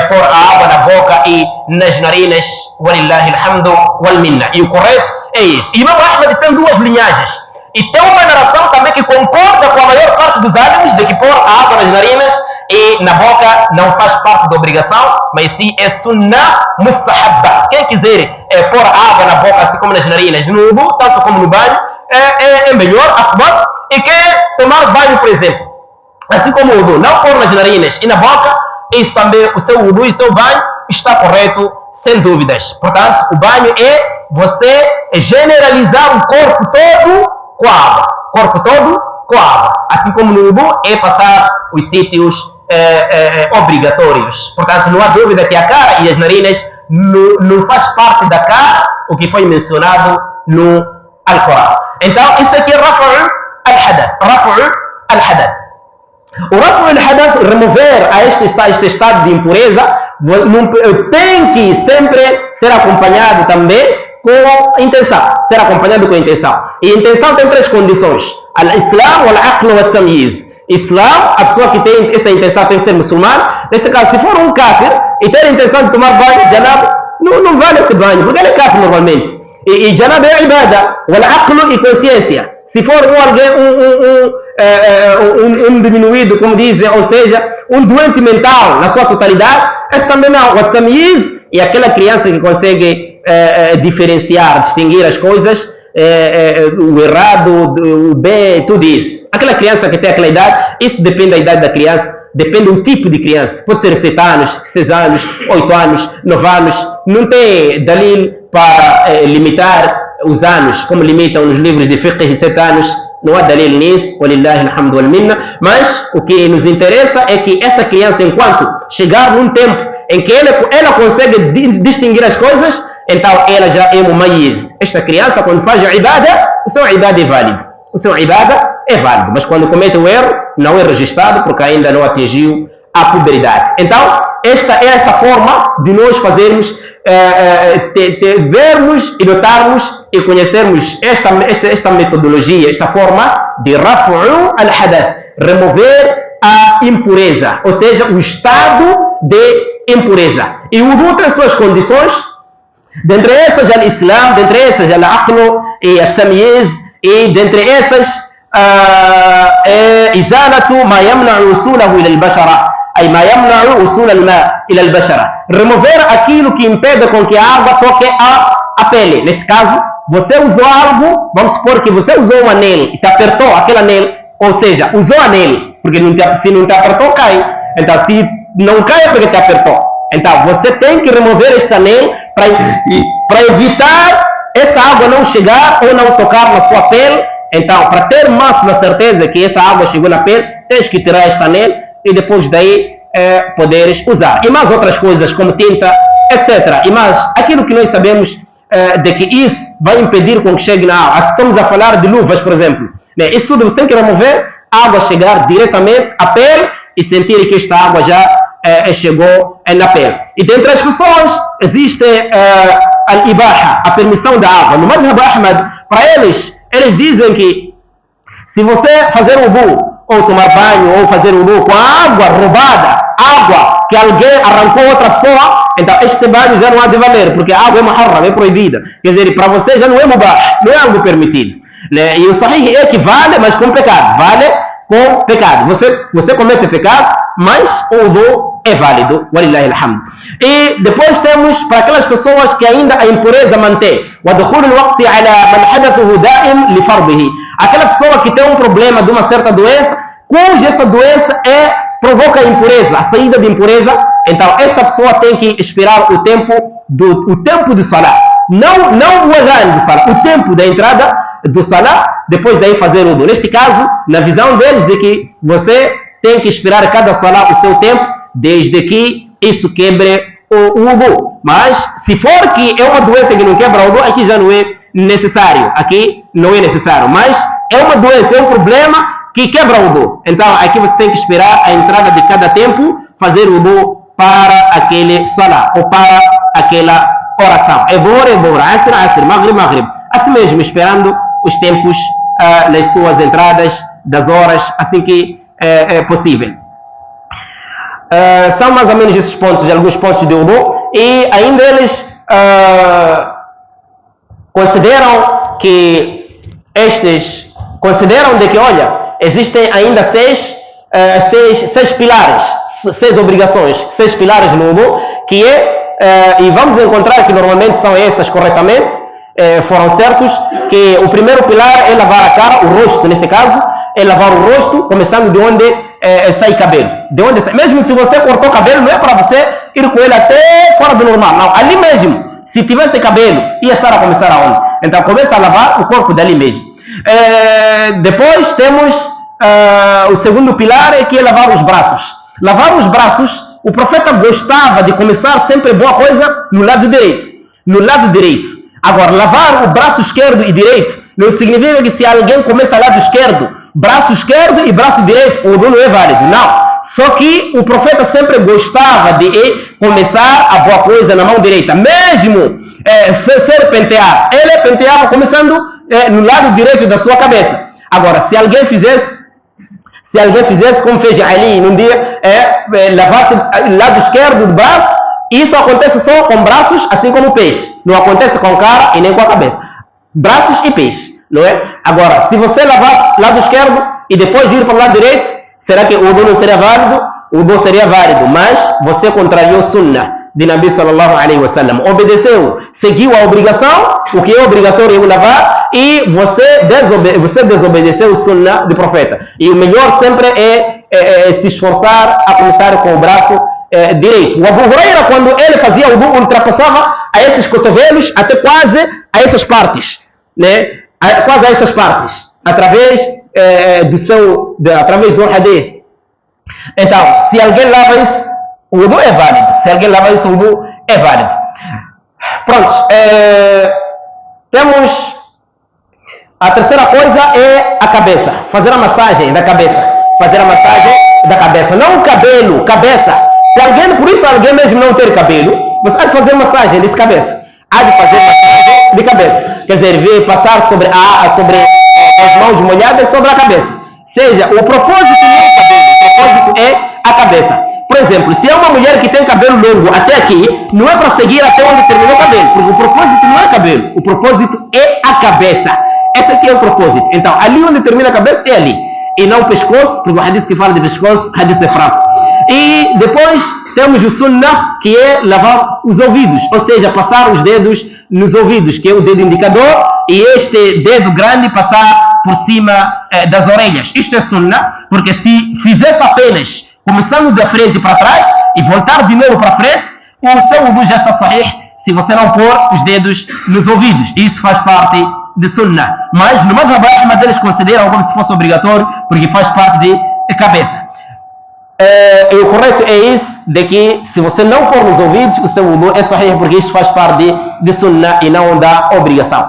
pôr a água na boca e nas narinas. Walillahi alhamdu wal minna. E o correto é isso. Imam Ahmad tem duas linhagens. E tem uma narração também que concorda com a maior parte dos ânimos de que pôr a água nas narinas e na boca não faz parte da obrigação, mas sim é sunnah mustahabba. Quem quiser pôr água na boca, assim como nas narinas, no wudu, tanto como no banho, é melhor, afdal. E quer tomar banho, por exemplo, assim como o wudu, não pôr nas narinas e na boca, isso também, o seu wudu e o seu banho está correto, sem dúvidas. Portanto, o banho é você generalizar o corpo todo com água. Corpo todo com água. Assim como no wudu é passar os sítios obrigatórios. Portanto, não há dúvida que a cara e as narinas não faz parte da cara o que foi mencionado no Alcorão. Então, isso aqui é Raf'u al-Hadath. Raf'u al-Hadath. O Raf'u al-Hadath, remover a este estado de impureza, tem que sempre ser acompanhado também com intenção. Ser acompanhado com intenção. E a intenção tem 3 condições. Al-Islam, al-Aql wa al-Tamyiz. Islam, a pessoa que tem essa intenção tem que ser muçulmano. Neste caso, se for um kafir e ter a intenção de tomar banho de janab, não vale esse banho, porque ele é kafir normalmente. E janab é ibada, wal-aql e consciência. Se for um diminuído, como dizem, ou seja, um doente mental na sua totalidade, esse também não. O tamyiz é aquela criança que consegue diferenciar, distinguir as coisas, o errado, o bem, tudo isso. Aquela criança que tem aquela idade, isso depende da idade da criança, depende do tipo de criança. Pode ser 7 anos, 6 anos, 8 anos, 9 anos. Não tem dalil para limitar os anos, como limitam nos livros de fiqh de 7 anos. Não há dalil nisso, walillahi alhamdu wal minna. Mas o que nos interessa é que essa criança, enquanto chegar num tempo em que ela consegue distinguir as coisas, então ela já é mumayyiz. Esta criança, quando faz a ibada, o seu ibada é válido. O seu ibada é válido. Mas quando comete o erro, não é registrado porque ainda não atingiu a puberdade. Então, esta é essa forma de nós fazermos, vermos e notarmos e conhecermos esta metodologia, esta forma de Raf'u al-Hadath, remover a impureza, ou seja, o estado de impureza. E o wudu tem suas condições, dentre essas al-Islam, dentre essas al-Aql e al-Tamyiz, e dentre essas إزالة ما يمنع وصوله إلى البشرة أي ما يمنع وصول الماء إلى البشرة. Remover aquilo que impede com que a água toque a pele. Neste caso, você usou algo, vamos supor que você usou um anel e te apertou aquele anel, ou seja, usou anel, porque se não te apertou, cai. Então, se não cai é porque te apertou. Então, você tem que remover este anel para evitar essa água não chegar ou não tocar na sua pele. Então, para ter máxima certeza que essa água chegou na pele, tens que tirar este anel e depois daí poderes usar. E mais outras coisas, como tinta, etc. E mais aquilo que nós sabemos de que isso vai impedir com que chegue na água. Estamos a falar de luvas, por exemplo. Isso tudo você tem que remover, a água chegar diretamente à pele e sentir que esta água já chegou na pele. E dentre as pessoas existe al-ibaha, a permissão da água. No Madhhab Ahmad, para eles dizem que se você fazer wudu, ou tomar banho, ou fazer wudu com a água roubada, água que alguém arrancou outra pessoa, então este banho já não há de valer, porque a água é muharram, é proibida. Quer dizer, para você já não é mubah, não é algo permitido. E o sahih é que vale, mas com pecado. Vale com pecado. Você comete pecado, mas o wudu é válido. Walillahi alhamd. E depois temos para aquelas pessoas que ainda a impureza mantém. وَدُخُولُ الْوَقْتِ عَلَى مَنْ حَدَثُهُ دَائِمٌ لِفَرْضِهِ. Aquela pessoa que tem um problema de uma certa doença, cuja essa doença provoca a impureza, a saída de impureza, então esta pessoa tem que esperar o tempo do salah. Não o adhan do salah, o tempo da entrada do salah, depois daí fazer o wudu. Neste caso, na visão deles, de que você tem que esperar cada salah o seu tempo, desde que isso quebre o wudu. Mas se for que é uma doença que não quebra o wudu, aqui já não é necessário. Aqui não é necessário. Mas é uma doença, é um problema que quebra o wudu. Então aqui você tem que esperar a entrada de cada tempo, fazer o wudu para aquele salah, ou para aquela oração. É bora, asr, maghrib. Assim mesmo, esperando os tempos nas suas entradas das horas, assim que é possível. São mais ou menos esses pontos, alguns pontos de wudu, e ainda eles consideram que estes consideram de que, olha, existem ainda seis pilares, 6 obrigações, 6 pilares no wudu, que e vamos encontrar que normalmente são essas corretamente, foram certos, que o primeiro pilar é lavar a cara, o rosto neste caso, é lavar o rosto, começando de onde sai cabelo. Mesmo se você cortou cabelo, não é para você ir com ele até fora do normal, não, ali mesmo, se tivesse cabelo, ia estar a começar aonde? Então começa a lavar o corpo dali mesmo. Depois temos o segundo pilar, que é lavar os braços. Lavar os braços, o profeta gostava de começar sempre boa coisa no lado direito. No lado direito. Agora, lavar o braço esquerdo e direito não significa que se alguém começa lado esquerdo, braço esquerdo e braço direito, o wudu não é válido. Não. Só que o profeta sempre gostava de começar a boa coisa na mão direita. Mesmo ser pentear. Ele penteava começando no lado direito da sua cabeça. Agora, se alguém fizesse como fez Ali num dia, lavasse o lado esquerdo do braço, isso acontece só com braços, assim como pés. Não acontece com cara e nem com a cabeça. Braços e pés, não é? Agora, se você lavar lado esquerdo e depois ir para o lado direito, será que o wudu não seria válido? O wudu seria válido, mas você contrariou sunnah de Nabi sallallahu alaihi wasallam. Obedeceu, seguiu a obrigação, o que é obrigatório é lavar, e você desobedeceu o sunnah do profeta. E o melhor sempre é se esforçar a começar com o braço direito. O Abu Huraira, quando ele fazia o wudu, ultrapassava a esses cotovelos até quase a essas partes, né? Quase a essas partes, através do hadith. Então, se alguém lava isso, o wudu é válido. Se alguém lava isso, o wudu é válido. Pronto. Temos a terceira coisa é a cabeça. Fazer a massagem da cabeça. Fazer a massagem da cabeça. Não o cabelo, cabeça. Se alguém, por isso alguém mesmo não ter cabelo, você há de fazer massagem de cabeça. Há de fazer massagem de cabeça. Quer dizer, passar sobre as mãos molhadas sobre a cabeça. Seja, o propósito não é o cabelo, o propósito é a cabeça. Por exemplo, se é uma mulher que tem cabelo longo até aqui, não é para seguir até onde terminou o cabelo, porque o propósito não é cabelo, o propósito é a cabeça. Esse aqui é o propósito. Então, ali onde termina a cabeça é ali, e não o pescoço, porque o hadith que fala de pescoço, o hadith é fraco. E depois temos o sunnah, que é lavar os ouvidos, ou seja, passar os dedos nos ouvidos, que é o dedo indicador, e este dedo grande passar por cima das orelhas. Isto é sunnah, porque se fizesse apenas começando da frente para trás e voltar de novo para frente, o seu wudu já está sahih se você não pôr os dedos nos ouvidos. Isso faz parte de sunnah. Mas no madhhab Ahmad eles consideram como se fosse obrigatório, porque faz parte de cabeça. E o correto é isso, de que se você não pôr nos ouvidos, o seu wudu é sahih, porque isso faz parte de sunnah e não da obrigação.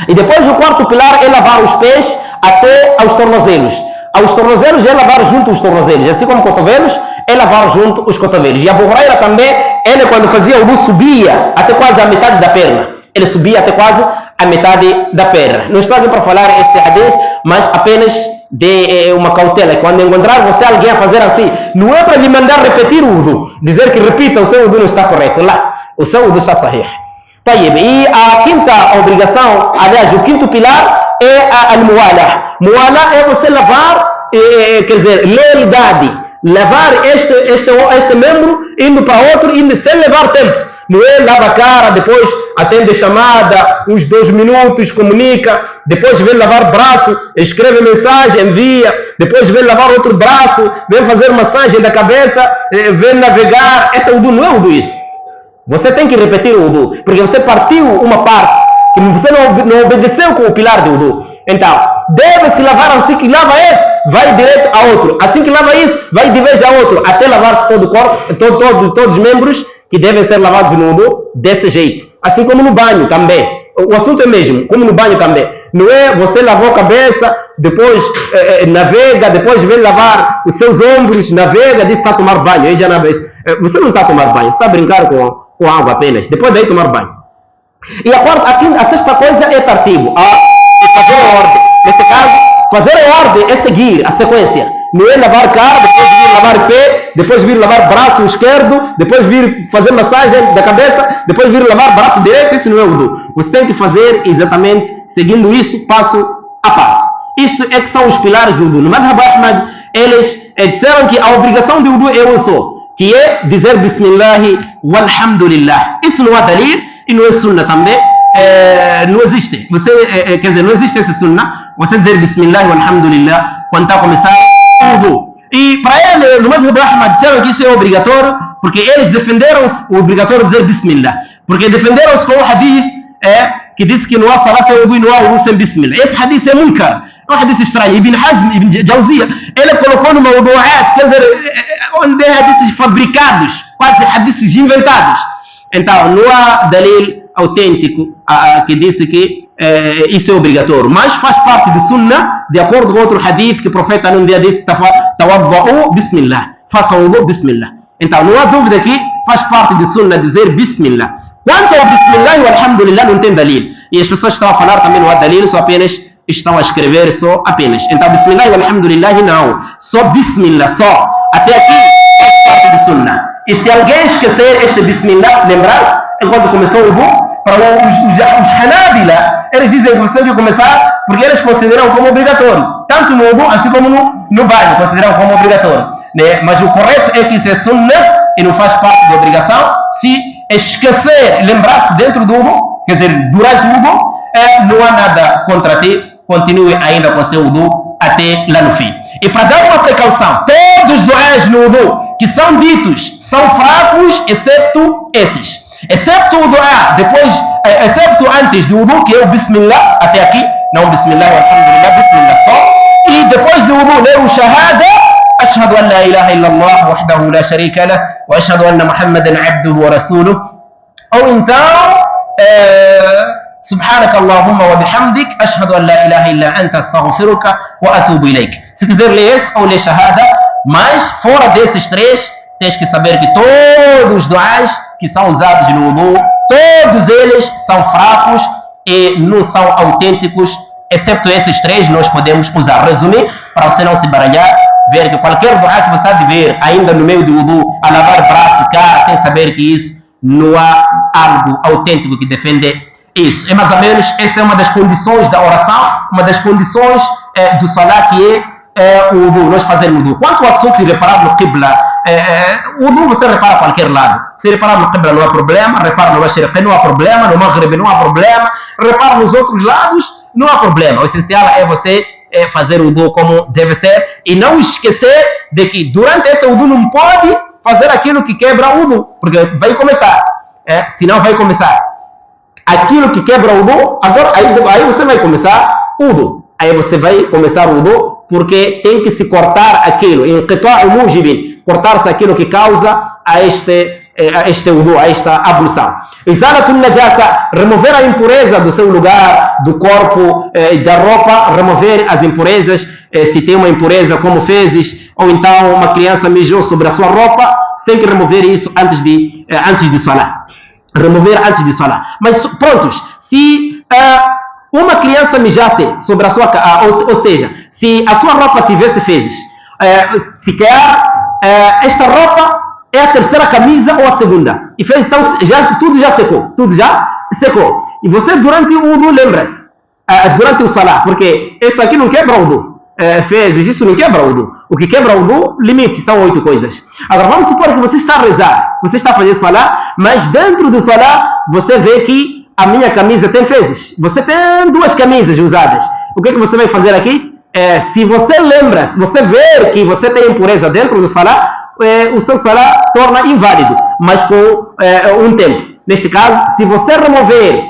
E depois o quarto pilar é lavar os pés até aos tornozelos. Aos tornozelos é lavar junto os tornozelos, assim como cotovelos, é lavar junto os cotovelos. E Abu Huraira também, ele quando fazia o wudu subia até quase a metade da perna. Ele subia até quase a metade da perna. Não estou aqui para falar este hadith, mas apenas de uma cautela. Quando encontrar você alguém a fazer assim, não é para lhe mandar repetir o wudu, dizer que repita, o seu wudu não está correto. Lá, o seu wudu está sahih. E a quinta obrigação, aliás, o quinto pilar é a al-muwalah. Muwalah é você lavar, quer dizer, lealdade. Lavar este membro, indo para outro, indo sem levar tempo. Não é lava a cara, depois atende chamada, uns 2 minutos, comunica, depois vem lavar braço, escreve mensagem, envia, depois vem lavar outro braço, vem fazer massagem da cabeça, vem navegar. Esse é o wudu, não é o wudu isso. Você tem que repetir o wudu, porque você partiu uma parte, que você não obedeceu com o pilar do wudu. Então, deve-se lavar assim que lava esse, vai direto a outro. Assim que lava isso, vai de vez a outro, até lavar todo o corpo, todos os membros que devem ser lavados no wudu, desse jeito. Assim como no banho também. O assunto é mesmo, como no banho também. Não é você lavou a cabeça, depois navega, depois vem lavar os seus ombros, navega, diz que está a tomar banho. Aí já você não está a tomar banho, você está a brincar com água apenas. Depois daí tomar banho. E a sexta coisa é tartibo. Fazer a ordem. Nesse caso, fazer a ordem é seguir a sequência. Não é lavar cara, depois vir lavar pé, depois vir lavar braço esquerdo, depois vir fazer massagem da cabeça, depois vir lavar braço direito. Isso não é wudu. Você tem que fazer exatamente seguindo isso passo a passo. Isso é que são os pilares do wudu. No Madhhab Ahmad, eles disseram que a obrigação do wudu é um só, que é dizer Bismillah walhamdulillah. Isso não há dalil e não é sunnah também. Não existe. Quer dizer, não existe essa sunnah. Você dizer Bismillah walhamdulillah quando está a começar o wudu. E para ele, no Madhhab Ahmad, disseram que isso é obrigatório, porque eles defenderam-se o obrigatório dizer Bismillah. Porque defenderam-se com o hadith que disse que não há salat sem wudu e não há wudu sem Bismillah. Esse hadith é munkar. É um hadith estranho. Ibn Hazm, Ibn Jawziyah, ele colocou no mawdu'at, quer dizer, onde é hadiths fabricados, quase hadiths inventados. Então, não há dalil autêntico que disse que isso é obrigatório, mas faz parte de sunnah, de acordo com outro hadith que o profeta num dia disse tawadda'u bismillah, façam wudu bismillah. Então não há dúvida que faz parte de sunnah dizer bismillah. Quanto ao bismillah e alhamdulillah não tem dalil, e as pessoas estão a falar também não há dalil, só apenas estão a escrever só apenas. Então bismillah e alhamdulillah não, só bismillah, só. Até aqui faz parte de sunnah. E se alguém esquecer este bismillah, lembrar-se enquanto começou o wudu, para os Hanabila, eles dizem que você tem que começar porque eles consideram como obrigatório, tanto no wudu assim como no banho, consideram como obrigatório, né? Mas o correto é que isso é sunnah e não faz parte da obrigação. Se esquecer, lembrar-se dentro do wudu, quer dizer, durante o wudu, não há nada contra ti, continue ainda com o seu wudu até lá no fim. E para dar uma precaução, todos os duás no wudu que são ditos são fracos, exceto esses. Excepto o dua, excepto antes do wudu, que é o Bismillah, até aqui, não Bismillah, alhamdulillah, Bismillah só. E depois do wudu, ler o Shahada, Ashhadu an la ilaha illallah, wahdahu la sharika lah, wa ashhadu anna Muhammadan abduhu wa rasuluh. Ou então, Subhanaka Allahumma wa bihamdik, Ashhadu an la ilaha illa anta astaghfiruka wa atubu ilayk. Se quiser ler esse ou ler Shahada, mas fora desses três, tens que saber que todos os duás que são usados no wudu, todos eles são fracos e não são autênticos, excepto esses três nós podemos usar. Resumir, para você não se baralhar, ver que qualquer duá que você há de ver ainda no meio do wudu, a lavar braço e cara, tem que saber que isso não há algo autêntico que defende isso. É mais ou menos, essa é uma das condições da oração, uma das condições do salah, que é o wudu, nós fazemos wudu. Quanto ao assunto de reparar no qibla, o wudu você repara a qualquer lado. Se reparar no qibla não há problema, repara no mashriq não há problema, no maghrib não há problema, repara nos outros lados, não há problema. O essencial é você fazer o wudu como deve ser e não esquecer de que durante esse wudu não pode fazer aquilo que quebra o wudu, porque vai começar, senão vai começar aquilo que quebra o wudu. Agora aí você vai começar o wudu, aí você vai começar o wudu, porque tem que se cortar aquilo, em qita'u mujibin, cortar-se aquilo que causa a este wudu, a esta ablução. Izalatul najasa, remover a impureza do seu lugar, do corpo, da roupa, remover as impurezas, se tem uma impureza como fezes, ou então uma criança mijou sobre a sua roupa, você tem que remover isso antes de salah. Remover antes de salah. Mas prontos, se uma criança mijasse sobre a sua, ou seja, se a sua roupa tivesse fezes, sequer esta roupa é a terceira camisa ou a segunda, e fez, então tudo já secou, e você durante o wudu lembra-se, durante o salah, porque isso aqui não quebra o wudu, fezes, isso não quebra o wudu. O que quebra o wudu, limite, são 8 coisas. Agora vamos supor que você está a rezar, você está a fazer salah, mas dentro do salah você vê que a minha camisa tem fezes, você tem 2 camisas usadas. O que você vai fazer aqui? Se você lembra, se você ver que você tem impureza dentro do salah, o seu salah torna inválido, mas com um tempo. Neste caso, se você remover,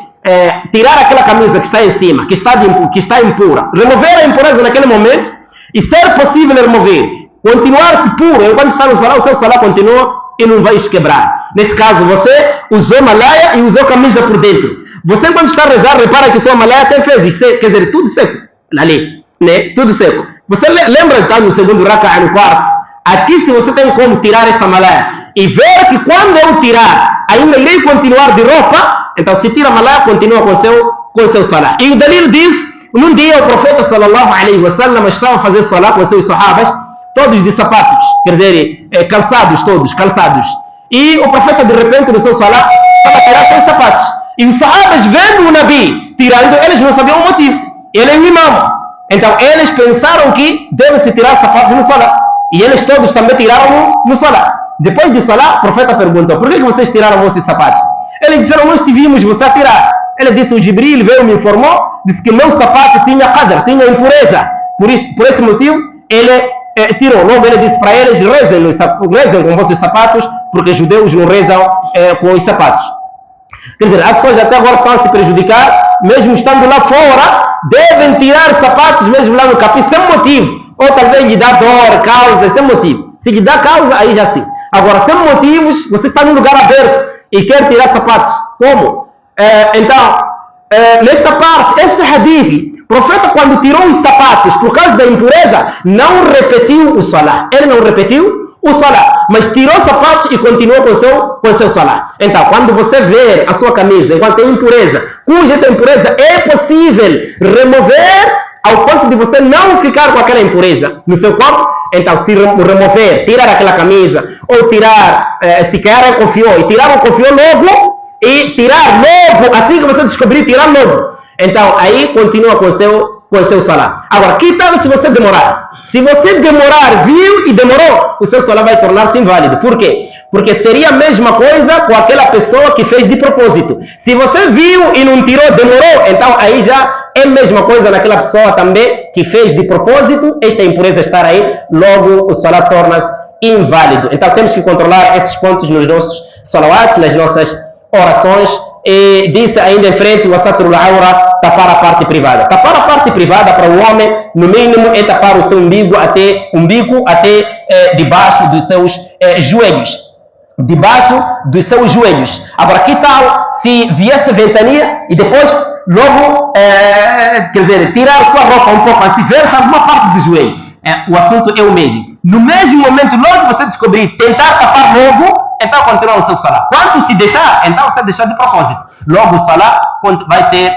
tirar aquela camisa que está em cima, que está impura, remover a impureza naquele momento, e ser possível remover, continuar-se puro enquanto está no salah, o seu salah continua e não vai quebrar. Nesse caso, você usou malaya e usou camisa por dentro. Você, quando está a rezar, repara que sua malaya tem fezes, quer dizer, tudo seco, ali, né? Tudo seco. Você lembra, então, no segundo raka'ah, no quarto, aqui, se você tem como tirar esta malaya e ver que quando eu tirar, ainda irei continuar de roupa, então se tira a malaya, continua com o seu salah. E o dalil diz, num dia o profeta sallallahu alaihi wasallam estava a fazer salah com os seus sahabas, todos de sapatos, quer dizer, calçados todos, calçados. E o profeta, de repente, no seu salah, estava a tirar seus sapatos. E os sahabas, vendo o Nabi tirando, eles não sabiam o motivo. Ele é um imam. Então eles pensaram que deve-se tirar sapatos no Salah. E eles todos também tiraram no Salah. Depois de Salah, o profeta perguntou: por que vocês tiraram vossos sapatos? Eles disseram: nós te vimos você a tirar. Ele disse: o Jibril veio me informou, disse que meu sapato tinha qadr, tinha impureza. Por esse motivo, ele tirou. Logo ele disse para eles: rezem com vossos sapatos, porque os judeus não rezam com os sapatos. Quer dizer, as pessoas até agora estão a se prejudicar, mesmo estando lá fora, devem tirar sapatos mesmo lá no capim, sem motivo. Ou talvez lhe dá dor, causa, sem motivo. Se lhe dá causa, aí já sim. Agora, sem motivos, você está num lugar aberto e quer tirar sapatos. Como? Nesta parte, este hadith, o profeta, quando tirou os sapatos por causa da impureza, não repetiu o Salah. Ele não repetiu o Salah, mas tirou os sapatos e continuou com o seu Salah. Então, quando você vê a sua camisa, enquanto tem impureza, cuja essa impureza é possível remover ao ponto de você não ficar com aquela impureza no seu corpo, então se remover, tirar aquela camisa, ou tirar, se calhar confiou, e tirar o confiou logo, e tirar logo, assim que você descobrir, tirar logo. Então aí continua com o seu Salah. Agora, que tal se você demorar? Se você demorar, viu e demorou, o seu Salah vai tornar-se inválido. Por quê? Porque seria a mesma coisa com aquela pessoa que fez de propósito. Se você viu e não tirou, demorou, então aí já é a mesma coisa naquela pessoa também que fez de propósito, esta impureza estar aí, logo o Salah torna-se inválido. Então temos que controlar esses pontos nos nossos salawats, nas nossas orações. E disse ainda em frente: o satrul aura, tapar a parte privada. Tapar a parte privada para o homem, no mínimo, é tapar o seu umbigo até debaixo dos seus joelhos. Debaixo dos seus joelhos. Agora, que tal se viesse ventania e depois logo, quer dizer, tirar sua roupa um pouco assim, ver alguma parte do joelho? O assunto é o mesmo. No mesmo momento, logo você descobrir, tentar tapar logo, então continua o seu Salah. Quando se deixar, então você deixar de propósito. Logo o Salah vai ser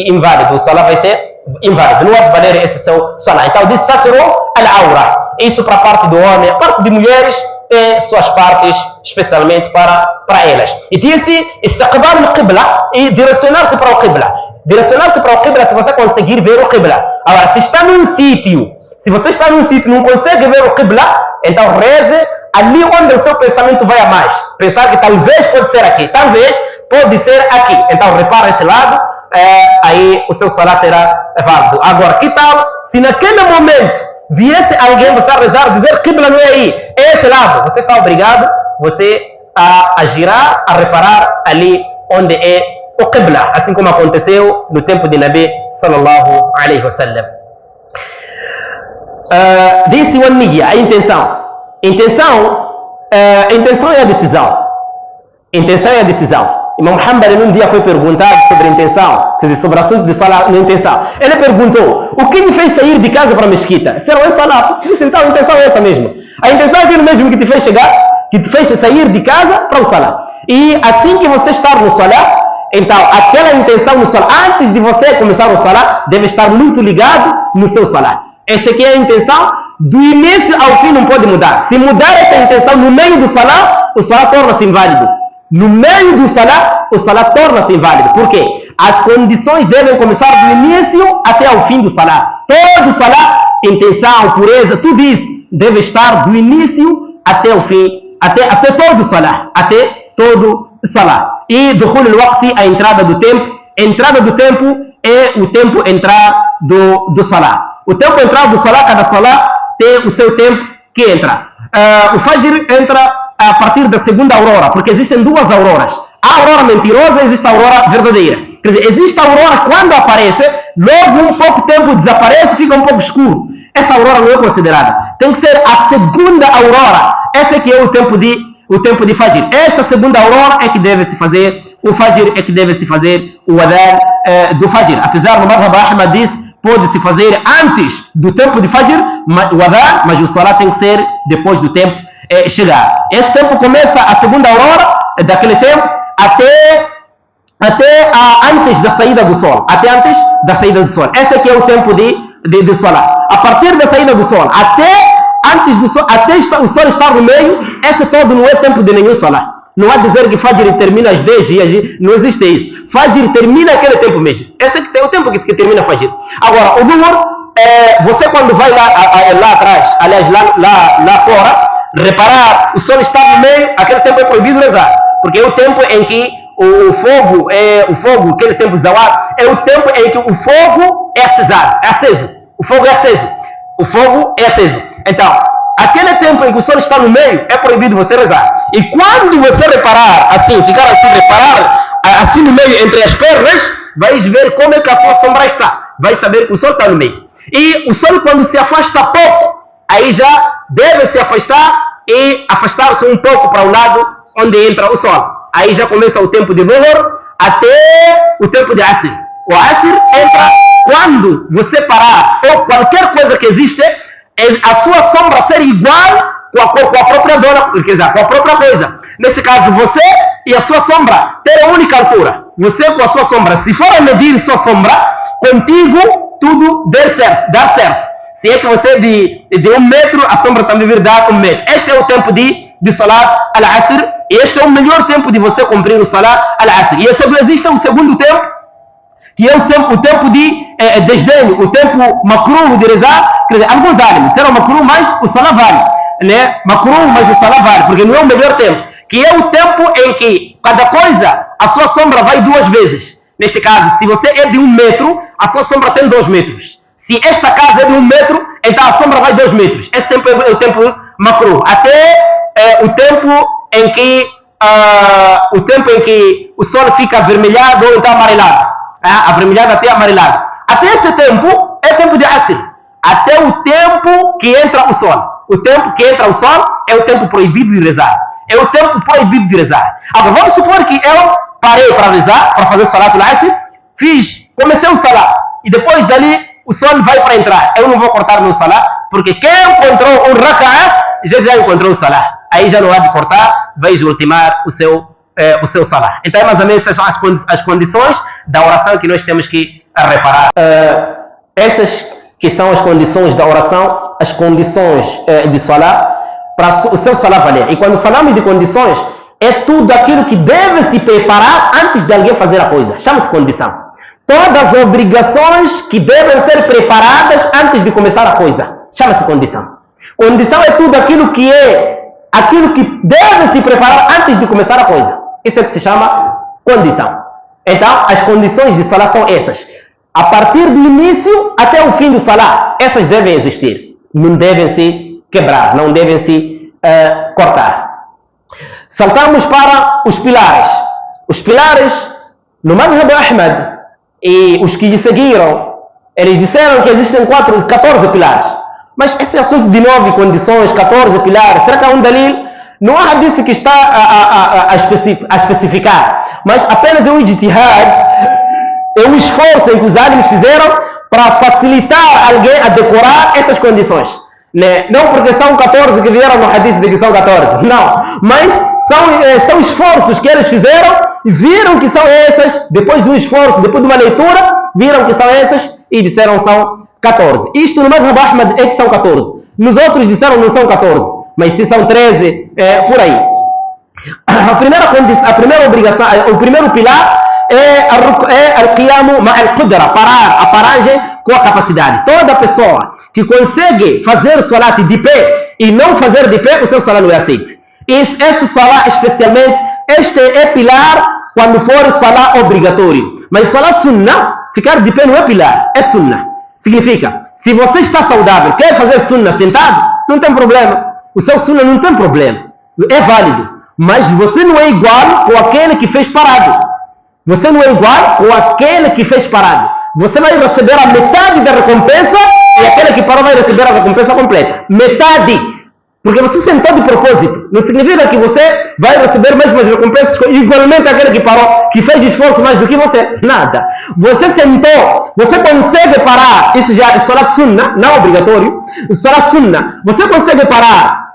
inválido. O Salah vai ser inválido. Não vai valer esse seu Salah. Então diz satru al-aura. Isso para a parte do homem. A parte de mulheres tem suas partes, especialmente para elas. E disse istiqbal al-qibla, e direcionar-se para o qibla. Direcionar-se para o qibla se você conseguir ver o qibla. Agora, se está num sítio, se você está num sítio e não consegue ver o qibla, então reze ali onde o seu pensamento vai a mais. Pensar que talvez pode ser aqui, talvez pode ser aqui. Então repara esse lado, aí o seu Salah será válido. Agora, que tal se naquele momento viesse alguém você a rezar, dizer qibla não é aí, é esse lado? Você está obrigado a girar, a reparar ali onde é o qibla, assim como aconteceu no tempo de Nabi sallallahu alaihi wasallam. Disse o niyya, a intenção. Intenção é a decisão. Intenção é a decisão. Imam Hanbali num dia foi perguntado sobre a intenção, quer dizer, sobre o assunto de Salah na intenção. Ele perguntou: o que me fez sair de casa para a mesquita? Disseram: é Salah. Ele disse: então a intenção é essa mesmo. A intenção é aquilo mesmo que te fez chegar, que te fez sair de casa para o Salah. E assim que você está no Salah, então aquela intenção no Salah, antes de você começar o Salah, deve estar muito ligado no seu Salah. Essa aqui é a intenção. Do início ao fim não pode mudar. Se mudar essa intenção no meio do Salah, o Salah torna-se inválido. No meio do Salah, o Salah torna-se inválido. Por quê? As condições devem começar do início até ao fim do Salah. Todo o Salah, intenção, pureza, tudo isso deve estar do início até o fim, até todo o Salah. Até todo o Salah. E dukhul al-waqti, a entrada do tempo. Entrada do tempo é o tempo entrar do Salah. O tempo entrar do Salah, cada Salah tem o seu tempo que entra. O Fajr entra a partir da segunda aurora, porque existem duas auroras. A aurora mentirosa e existe a aurora verdadeira. Quer dizer, existe a aurora quando aparece, logo um pouco tempo desaparece, fica um pouco escuro. Essa aurora não é considerada. Tem que ser a segunda aurora. Esse que é o tempo de Fajr. Esta segunda aurora é que deve-se fazer o Fajr, é que deve-se fazer o adhan do Fajr. Apesar do Madhhab Ahmad diz, pode-se fazer antes do tempo de Fajr, o adhan, mas o Salah tem que ser depois do tempo chegar. Esse tempo começa a segunda aurora daquele tempo até antes da saída do sol. Até antes da saída do sol. Esse aqui é o tempo de Salah. A partir da saída do sol até antes do sol, até o sol estar no meio, esse todo não é tempo de nenhum Salah. Não há dizer que Fajr termina às 10 dias, não existe isso. Fajr termina aquele tempo mesmo. Esse é o tempo que termina Fajr. Agora, o Dhuhr você quando vai lá atrás, aliás, lá fora, reparar, o sol está no meio, aquele tempo é proibido rezar. Porque é o tempo em que o fogo, aquele tempo de Zawar, é o tempo em que o fogo é aceso. O fogo é aceso. O fogo é aceso. Então, aquele tempo em que o sol está no meio, é proibido você rezar. E quando você reparar assim, ficar assim, reparar assim no meio entre as pernas, vais ver como é que a sua sombra está. Vai saber que o sol está no meio. E o sol, quando se afasta pouco, aí já deve se afastar e afastar-se um pouco para o lado onde entra o sol. Aí já começa o tempo de Dhuhr até o tempo de Asr. O Asr entra quando você parar, ou qualquer coisa que existe, a sua sombra ser igual com a própria dona, quer dizer, com a própria coisa. Nesse caso, você e a sua sombra terem a única altura. Você com a sua sombra, se for a medir sua sombra, contigo tudo dar certo. Se é que você de 1 metro, a sombra também vir dar 1 metro. Este é o tempo de Salat al-Asr, e este é o melhor tempo de você cumprir o Salat al-Asr. E existe o segundo tempo, que é o tempo de desdenho, o tempo makruh de rezar. Quer dizer, alguns árabes disseram makruh, mas o Salat vale. Né? Makruh, mas o Salat vale, porque não é o melhor tempo. Que é o tempo em que cada coisa, a sua sombra vai 2 vezes. Neste caso, se você é de 1 metro, a sua sombra tem 2 metros. Se esta casa é de 1 metro, então a sombra vai 2 metros. Esse tempo é o tempo makruh. Até o tempo em que o sol fica avermelhado ou então amarelado. Avermelhado até amarelado. Até esse tempo é tempo de Asr. Até o tempo que entra o sol. O tempo que entra o sol é o tempo proibido de rezar. É o tempo proibido de rezar. Agora, vamos supor que eu parei para rezar, para fazer Salat al-Asr, comecei o Salat, e depois dali o sol vai para entrar. Eu não vou cortar meu Salat, porque quem encontrou um Raka'ah, já encontrou o Salat. Aí já não há de cortar, vais ultimar o seu Salat. Então, mais ou menos, essas são as condições da oração que nós temos que reparar. Essas que são as condições da oração, as condições de Salat, para o seu Salat valer. E quando falamos de condições, é tudo aquilo que deve se preparar antes de alguém fazer a coisa. Chama-se condição. Todas as obrigações que devem ser preparadas antes de começar a coisa. Chama-se condição. Condição é tudo aquilo que deve se preparar antes de começar a coisa. Isso é que se chama condição. Então, as condições de Salat são essas. A partir do início até o fim do Salat, essas devem existir. Não devem se quebrar, não devem se cortar. Saltamos para os pilares. Os pilares, no Madhhab Ahmad, e os que lhe seguiram, eles disseram que existem 14 pilares. Mas esse assunto de 9 condições, 14 pilares, será que há um dalil? Não há hadith que está a especificar, mas apenas é um ijtihad, é um esforço em que os árabes fizeram para facilitar alguém a decorar essas condições. Né? Não porque são 14 que vieram no hadith de que são 14, não. Mas são esforços que eles fizeram e viram que são essas, depois de um esforço, depois de uma leitura, viram que são essas e disseram são 14. Isto no Madhhab Ahmad é que são 14. Nos outros disseram não são 14, mas se são 13, por aí. A primeira obrigação, o primeiro pilar é al-qiyamu ma'al-qudra, a paragem com a capacidade. Toda pessoa que consegue fazer salat de pé e não fazer de pé, o seu salat não é aceito. Esse salat especialmente, este é pilar quando for salat obrigatório. Mas salat sunnah, ficar de pé não é pilar, é sunnah. Significa, se você está saudável, quer fazer sunnah sentado, não tem problema. O seu sunnah não tem problema, é válido. Mas você não é igual com aquele que fez parado. Você não é igual com aquele que fez parado. Você vai receber a metade da recompensa e aquele que parou vai receber a recompensa completa. Metade. Porque você sentou de propósito. Não significa que você vai receber mesmas recompensas igualmente aquele que parou, que fez esforço mais do que você. Nada. Você sentou, você consegue parar. Isso já é salat sunnah, não obrigatório. Salat sunnah. Você consegue parar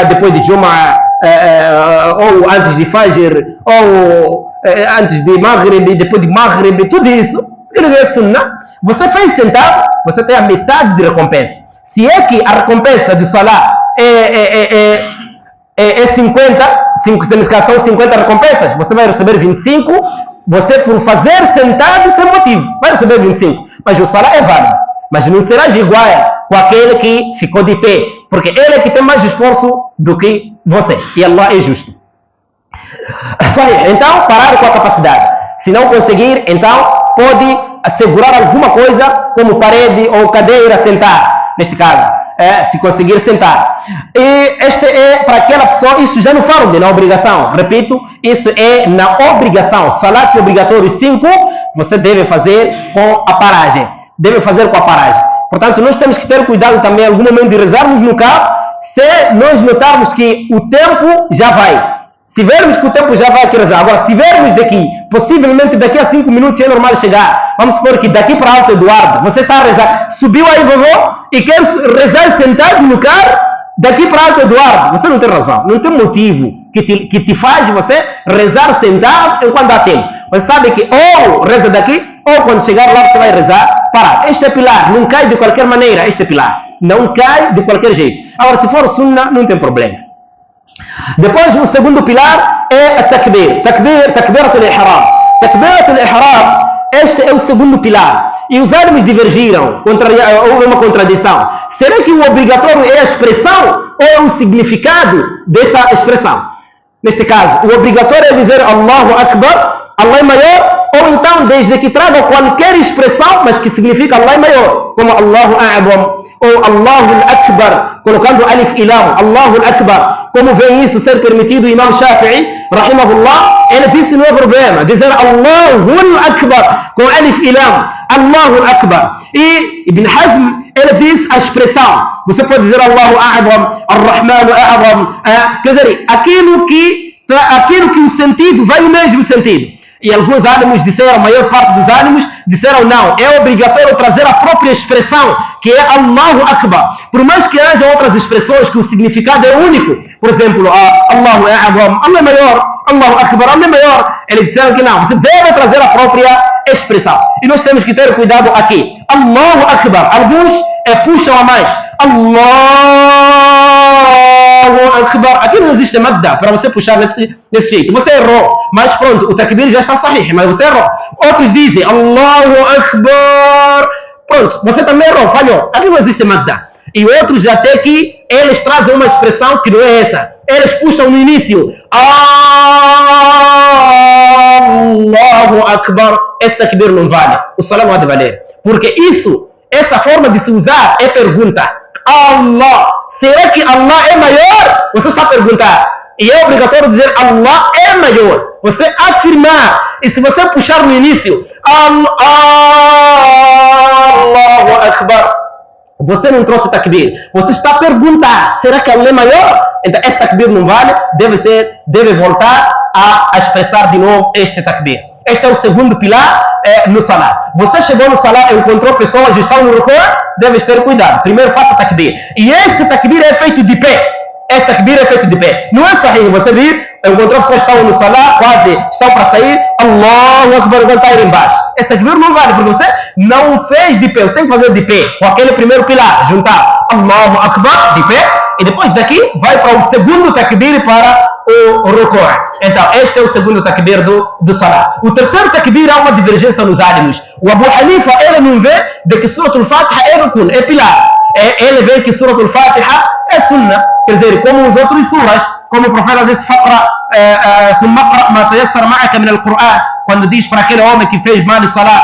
depois de Jum'ah, ou antes de Fajr, ou antes de Maghrib, depois de Maghrib, tudo isso. Ele é sunnah. Você fez sentado, você tem a metade de recompensa. Se é que a recompensa de salat é 50, são 50 recompensas, você vai receber 25, você por fazer sentado sem motivo, vai receber 25, mas o salat é válido. mas não serás igual com aquele que ficou de pé, porque ele é que tem mais esforço do que você, e Allah é justo. Então, parar com a capacidade. Se não conseguir, então pode assegurar alguma coisa, como parede ou cadeira, sentar, neste caso, se conseguir sentar. E este é para aquela pessoa, isso já não falo de na obrigação, repito, isso é na obrigação. Salat obrigatório 5, você deve fazer com a paragem. Deve fazer com a paragem. Portanto, nós temos que ter cuidado também, em algum momento, de rezarmos no carro, se nós notarmos que o tempo já vai. Se vermos que o tempo já vai aqui rezar. Agora, se vermos daqui, possivelmente daqui a 5 minutos é normal chegar. Vamos supor que daqui para Alto Eduardo, você está a rezar, subiu aí, vovô, e quer rezar sentado no carro, daqui para Alto Eduardo. Você não tem razão, não tem motivo que te faz você rezar sentado enquanto há tempo. Você sabe que ou reza daqui, ou quando chegar lá você vai rezar parado. Este é pilar, não cai de qualquer maneira, este é pilar. Não cai de qualquer jeito. Agora, se for sunna, não tem problema. Depois, o segundo pilar é a takbir. Takbiratul ihram. Takbiratul ihram, este é o segundo pilar. E os árabes divergiram, houve uma contradição. Será que o obrigatório é a expressão ou é o significado desta expressão? Neste caso, o obrigatório é dizer Allahu Akbar, Allah é maior, ou então desde que traga qualquer expressão, mas que significa Allah é maior, como Allahu A'zam, ou Allahu Akbar, colocando alif e lam, Allahu Akbar. Como vem isso ser permitido, o Imam Shafi'i, rahimahullah, ele disse não é problema, dizer Allahu Akbar, com alif e lam, Allahu Akbar. E Ibn Hazm, ele diz a expressão, você pode dizer Allahu A'zam, Ar-Rahmanu A'zam, quer dizer, aquilo que o sentido vai no mesmo sentido. E alguns ânimos disseram, a maior parte dos ânimos disseram não, é obrigatório trazer a própria expressão, que é Allahu Akbar. Por mais que haja outras expressões que o significado é único, por exemplo, Allahu A'zam, Allah é maior, Allahu Akbar, Allah é maior. Eles disseram que não, você deve trazer a própria expressão. E nós temos que ter cuidado aqui. Allahu Akbar, alguns puxam a mais. Allahu Akbar. Aqui não existe madda para você puxar desse jeito. Você errou, mas pronto, o takbir já está sahih, mas você errou. Outros dizem Allahu Akbar. Pronto, você também errou, falhou. Aqui não existe madda. E outros até que eles trazem uma expressão que não é essa. Eles puxam no início Allahu Akbar. Esse takbir não vale. O salam há de valer. Porque essa forma de se usar é pergunta. Allah, será que Allah é maior? Você está a perguntar. E é obrigatório dizer Allah é maior. Você afirmar. E se você puxar no início Allahu Akbar, você não trouxe takbir. Você está a perguntar. Será que Allah é maior? Então esse takbir não vale. Deve voltar a expressar de novo este takbir. Este é o segundo pilar no salat. Você chegou no salat e encontrou pessoas que estão no rukû, deve ter cuidado. Primeiro faça takbir. E este takbir é feito de pé. Este takbir é feito de pé. Não é sahih. Você viu? Encontrou pessoas que estão no salat, quase estão para sair. Allahu Akbar, vão estar embaixo. Esse takbir não vale, porque você não fez de pé. Você tem que fazer de pé. Com aquele primeiro pilar. Juntar Allahu Akbar, de pé. E depois daqui, vai para o segundo takbir para o rukû. Então, este é o segundo takbir do salat. O terceiro takbir há uma divergência nos ânimos. O Abu Hanifa, ele não vê de que Surat al-Fatiha é rukun, é pilar. Ele vê que Surat al-Fatiha é sunnah. Quer dizer, como os outros suras, como o profeta disse, quando diz para aquele homem que fez mal de salat,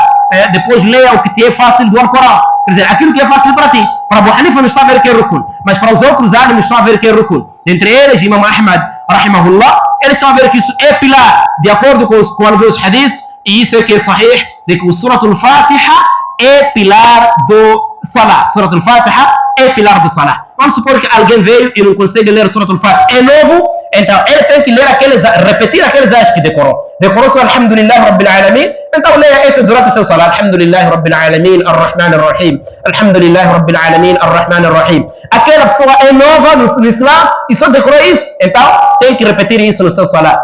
depois leia o que te é fácil do Alcorão. Quer dizer, aquilo que é fácil para ti. Para Abu Hanifa não está a ver que é rukun, mas para os outros ânimos estão a ver que é rukun. Dentre eles, Imam Ahmad, rahimahullah, eles estão a ver que isso é pilar, de acordo com alguns hadiths, e isso é que é sahih, de que o Surat al-Fatiha é pilar do salat. Surat al-Fatiha é pilar do salat. Vamos supor que alguém veio e não consegue ler Surat al-Fatiha. É novo, então ele tem que ler repetir aqueles ayats que decorou. Decorou só Alhamdulillah Rabbil Alamin. Então leia esse durante o seu salat. Alhamdulillah Rabbil Alamin, Ar-Rahman Ar-Rahim. Alhamdulillah Rabbil Alamin, Ar-Rahman Ar-Rahim. Aquela pessoa é nova no Islam e só decorou isso. Então tem que repetir isso no seu salat.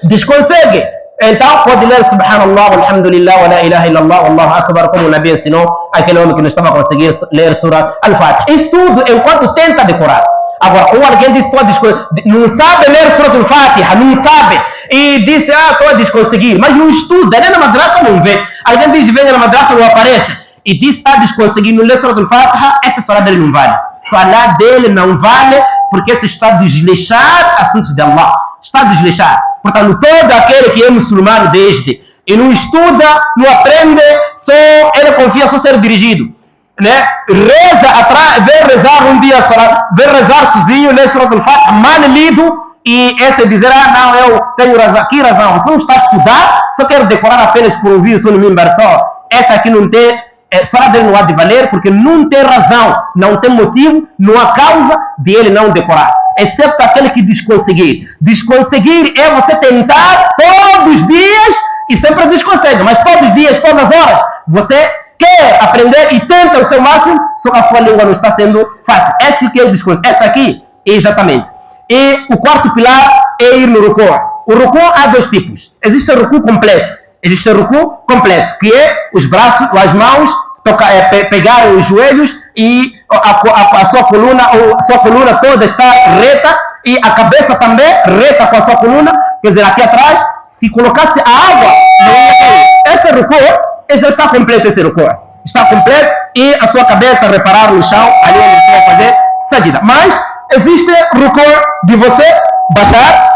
Desconsegue. Então pode ler Subhanallah, Alhamdulillah, wa la ilaha illallah, Allahu Akbar, como o Nabi ensinou aquele homem que não estava conseguindo ler Surah Al-Fatiha. Isso tudo enquanto tenta decorar. Agora, ou alguém diz, não sabe ler Surah Al-Fatiha, não sabe, e disse, estou a desconseguir, mas não estuda, nem na madraça não vê. Alguém diz, vem na madraça, não aparece. e disse está desconseguindo ler Surah Al-Fatiha, essa salat dele não vale. Salat dele não vale porque você está a desleixar assuntos de Allah. Está a desleixar. Portanto, todo aquele que é muçulmano desde e não estuda, não aprende, só ele confia só ser dirigido. Né? Reza atrás, vem rezar um dia, vem rezar sozinho, lê Surah Al-Fatiha, mal lido, e esse dizer, não, eu tenho razão, que razão? Você não está a estudar, só quero decorar apenas por ouvir só no mimbar só. Essa aqui não tem, só dele não há de valer, porque não tem razão, não tem motivo, não há causa de ele não decorar. Exceto aquele que desconseguir. Desconseguir é você tentar todos os dias e sempre desconsegue, mas todos os dias, todas as horas, você quer aprender e tenta o seu máximo, só que a sua língua não está sendo fácil. Esse que é o desconseguir. Essa aqui, é exatamente. E o quarto pilar é ir no ruku. O ruku há dois tipos. Existe o ruku completo. Existe o ruku completo, que é os braços, as mãos, pegar os joelhos e a sua coluna toda está reta e a cabeça também reta com a sua coluna. Quer dizer, aqui atrás, se colocasse a água, esse ruku já está completo, esse ruku. Está completo e a sua cabeça reparar no chão, ali onde você vai fazer sajida. Mas existe ruku de você baixar,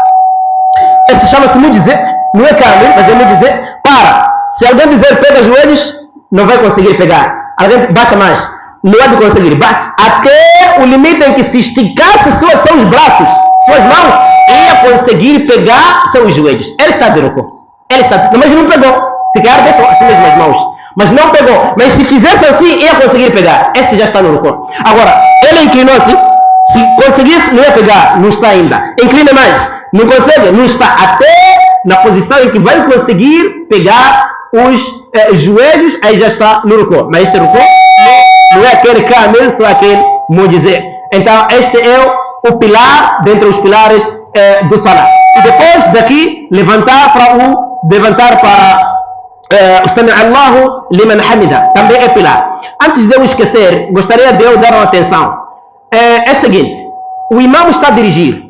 este chama-se mudizer, não é kamil, mas é mudizer, para. Se alguém dizer pega os joelhos, não vai conseguir pegar. Alguém baixa mais, não vai conseguir. Até o limite em que se esticasse seus braços, suas mãos, ia conseguir pegar seus joelhos. Ele está de ruku. Ele está, mas não pegou. Se quer, deixa assim mesmo as mãos. Mas não pegou. Mas se fizesse assim, ia conseguir pegar. Esse já está no ruku. Agora, ele inclinou-se. Se conseguisse, não ia pegar. Não está ainda. Inclina mais. Não consegue. Não está. Até na posição em que vai conseguir pegar os joelhos, aí já está no ruku. Mas este ruku não é aquele kamil, só aquele mudizer. Então, este é o pilar, dentre os pilares do salat. E depois daqui, levantar para o Sami Allahu liman hamida. Também é pilar. Antes de eu esquecer, gostaria de eu dar uma atenção. É o seguinte, o imam está a dirigir.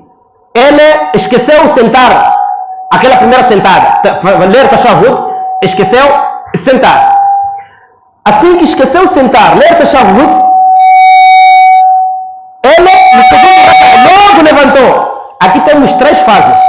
Ele esqueceu sentar, aquela primeira sentada, ler tashahhud, esqueceu sentar. Assim que esqueceu sentar, ler tashahhud, ele no segundo logo levantou. Aqui temos três fases.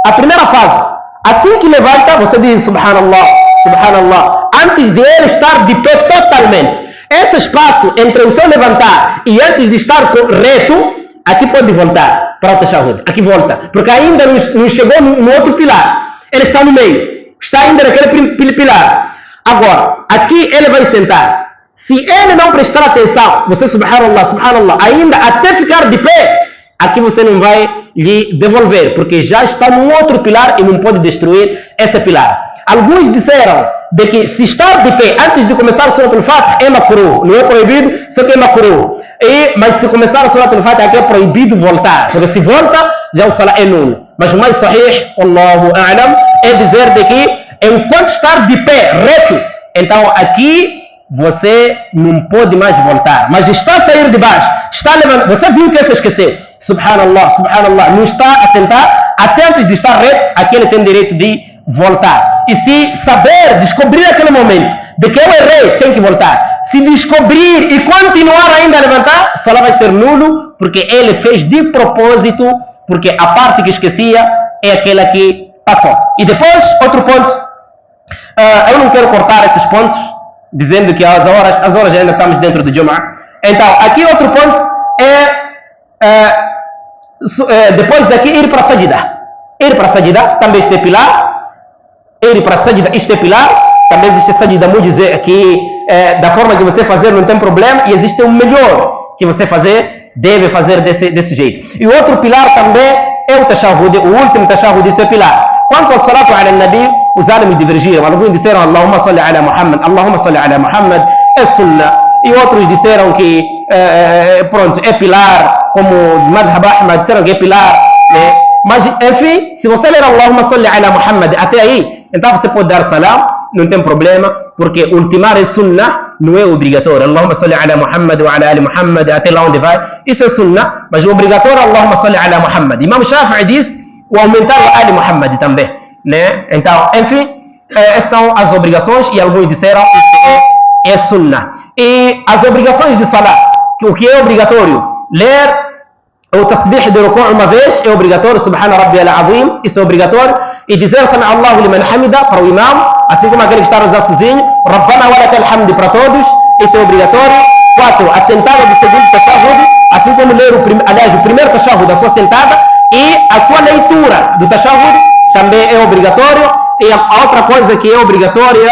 A primeira fase, assim que levanta, você diz Subhanallah, Subhanallah, antes de ele estar de pé totalmente. Esse espaço entre o seu levantar e antes de estar reto, aqui pode voltar para o tashahhud. Aqui volta, porque ainda não chegou no outro pilar. Ele está no meio, está ainda naquele pilar. Agora, aqui ele vai sentar. Se ele não prestar atenção, você Subhanallah, Subhanallah, ainda até ficar de pé, aqui você não vai lhe devolver, porque já está no outro pilar e não pode destruir esse pilar. Alguns disseram de que se estar de pé antes de começar o Surah Al-Fatiha é makruh, não é proibido, só que é makruh. Mas se começar o Surah Al-Fatiha aqui é proibido voltar, porque se volta, já o salat é nulo. Mas o mais sahih, Allahu A'lam, é dizer de que enquanto estar de pé reto, então aqui você não pode mais voltar. Mas está a sair de baixo, está levando, você viu que se esqueceu. Subhanallah, Subhanallah, não está a sentar, até antes de estar reto, aqui ele tem direito de voltar. E se saber, descobrir aquele momento de que eu errei, tem que voltar. Se descobrir e continuar ainda a levantar, só vai ser nulo, porque ele fez de propósito, porque a parte que esquecia é aquela que passou. E depois, outro ponto, eu não quero cortar esses pontos, dizendo que as horas ainda estamos dentro do Jum'ah. Então, aqui outro ponto depois daqui ir para a sajida. Ir para a sajida, também este pilar. Ir para a sajida, este pilar. Também existe sajida mudizer, que da forma que você fazer não tem problema. E existe o melhor que você deve fazer desse jeito. E o outro pilar também é o tashahhud, o último tashahhud desse pilar. Quanto ao salatu ala nabi, os álamos divergiram. Alguns disseram Allahumma salli ala Muhammad, Allahumma salli ala Muhammad, é sunnah. E outros disseram que pronto, é pilar, como Madhab Ahmad, disseram que é pilar, né? Mas enfim, se você ler Allahumma salli ala Muhammad até aí, então você pode dar salam, não tem problema, porque ultimar é sunnah, não é obrigatório. Allahumma salli ala Muhammad wa ala ali Muhammad, até lá onde vai, isso é sunnah, mas o obrigatório é Allahumma salli ala Muhammad. Imam Shafi'i diz o aumentar a ali Muhammad também, né? Então, enfim, essas são as obrigações, e alguns disseram é sunnah. E as obrigações de salah, o que é obrigatório? Ler o tasbih de ruku' uma vez é obrigatório, subhana rabbiyal azim, isso é obrigatório. E dizer sami Allahu liman hamida para o imam, assim como aquele que está a rezar sozinho, Rabbana wa lakal hamd para todos, isso é obrigatório. 4. A sentada do segundo tashahhud, assim como ler o primeiro tashahhud da sua sentada, e a sua leitura do tashahhud também é obrigatório. E a outra coisa que é obrigatória,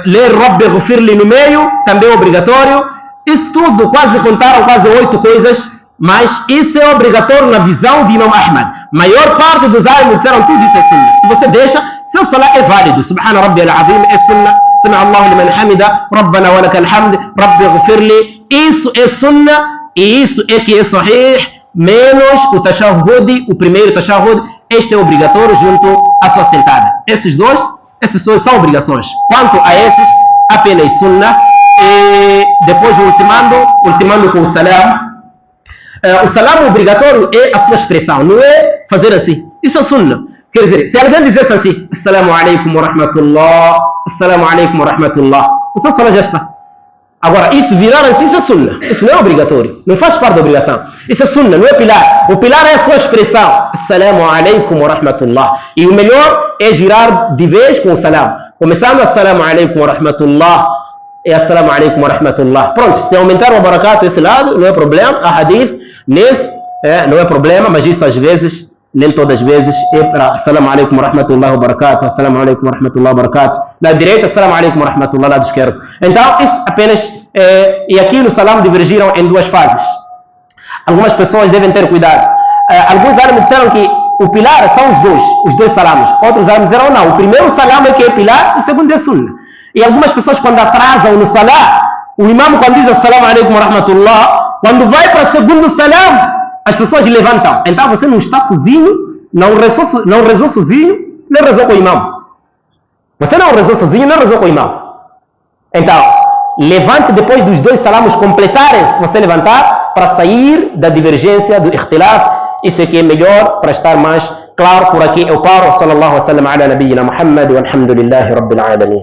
ler Rabbi Ghufirli no meio, também é obrigatório. Isso tudo, quase contaram quase 8 coisas, mas isso é obrigatório na visão de Imam Ahmad. Maior parte dos álimos disseram tudo isso é sunnah. Se você deixa, seu salat é válido. Subhana rabbiyal azim é sunnah. Sami Allahu liman hamida, Rabbana wa lakal hamd, Rabbi ghufirli. Isso é sunnah e isso é que é sahih, menos o tashahhud, o primeiro tashahhud. Este é obrigatório junto à sua sentada. Essas duas são obrigações. Quanto a esses, apenas sunnah. E depois ultimando com o salam. O salam obrigatório é a sua expressão, não é fazer assim. Isso é sunnah. Quer dizer, se alguém dissesse assim, Assalamu alaikum wa rahmatullah, Assalamu alaikum wa rahmatullah, o seu salam já está. Agora, isso virar assim, isso é sunnah. Isso não é obrigatório. Não faz parte da obrigação. Isso é sunnah, não é pilar. O pilar é a sua expressão. Assalamu alaikum wa rahmatullah. E o melhor é girar de vez com o salam. Começando Assalamu alaikum wa rahmatullah e Assalamu alaikum wa rahmatullah. Pronto, se aumentar o barakat esse lado, não é problema. A hadith, nesse, não é problema, mas isso às vezes, nem todas as vezes, é para Assalamu alaikum wa rahmatullah wa barakatuh, Assalamu alaikum wa rahmatullah wa barakatuh. Na direita, Assalamu alaikum wa rahmatullah, lado esquerdo. Então, isso apenas, e aqui no salam divergiram em 2 fases. Algumas pessoas devem ter cuidado. Alguns álimos disseram que o pilar são os dois salamos. Outros álimos disseram não, o primeiro salam é que é pilar, o segundo é sunnah. E algumas pessoas quando atrasam no salam, o imam quando diz Assalamu alaikum wa rahmatullah, quando vai para o segundo salam, as pessoas levantam. Então você não está sozinho, não rezou sozinho, nem rezou com o imam. Você não rezou sozinho, nem rezou com o imam. Então, levante depois dos 2 salamos completarem, você levantar para sair da divergência, do ikhtilaf. Isso é que é melhor para estar mais claro. Por aqui eu paro. Sallallahu alaihi wa sallam ala nabiyyina Muhammad walhamdulillahi rabbil alamin.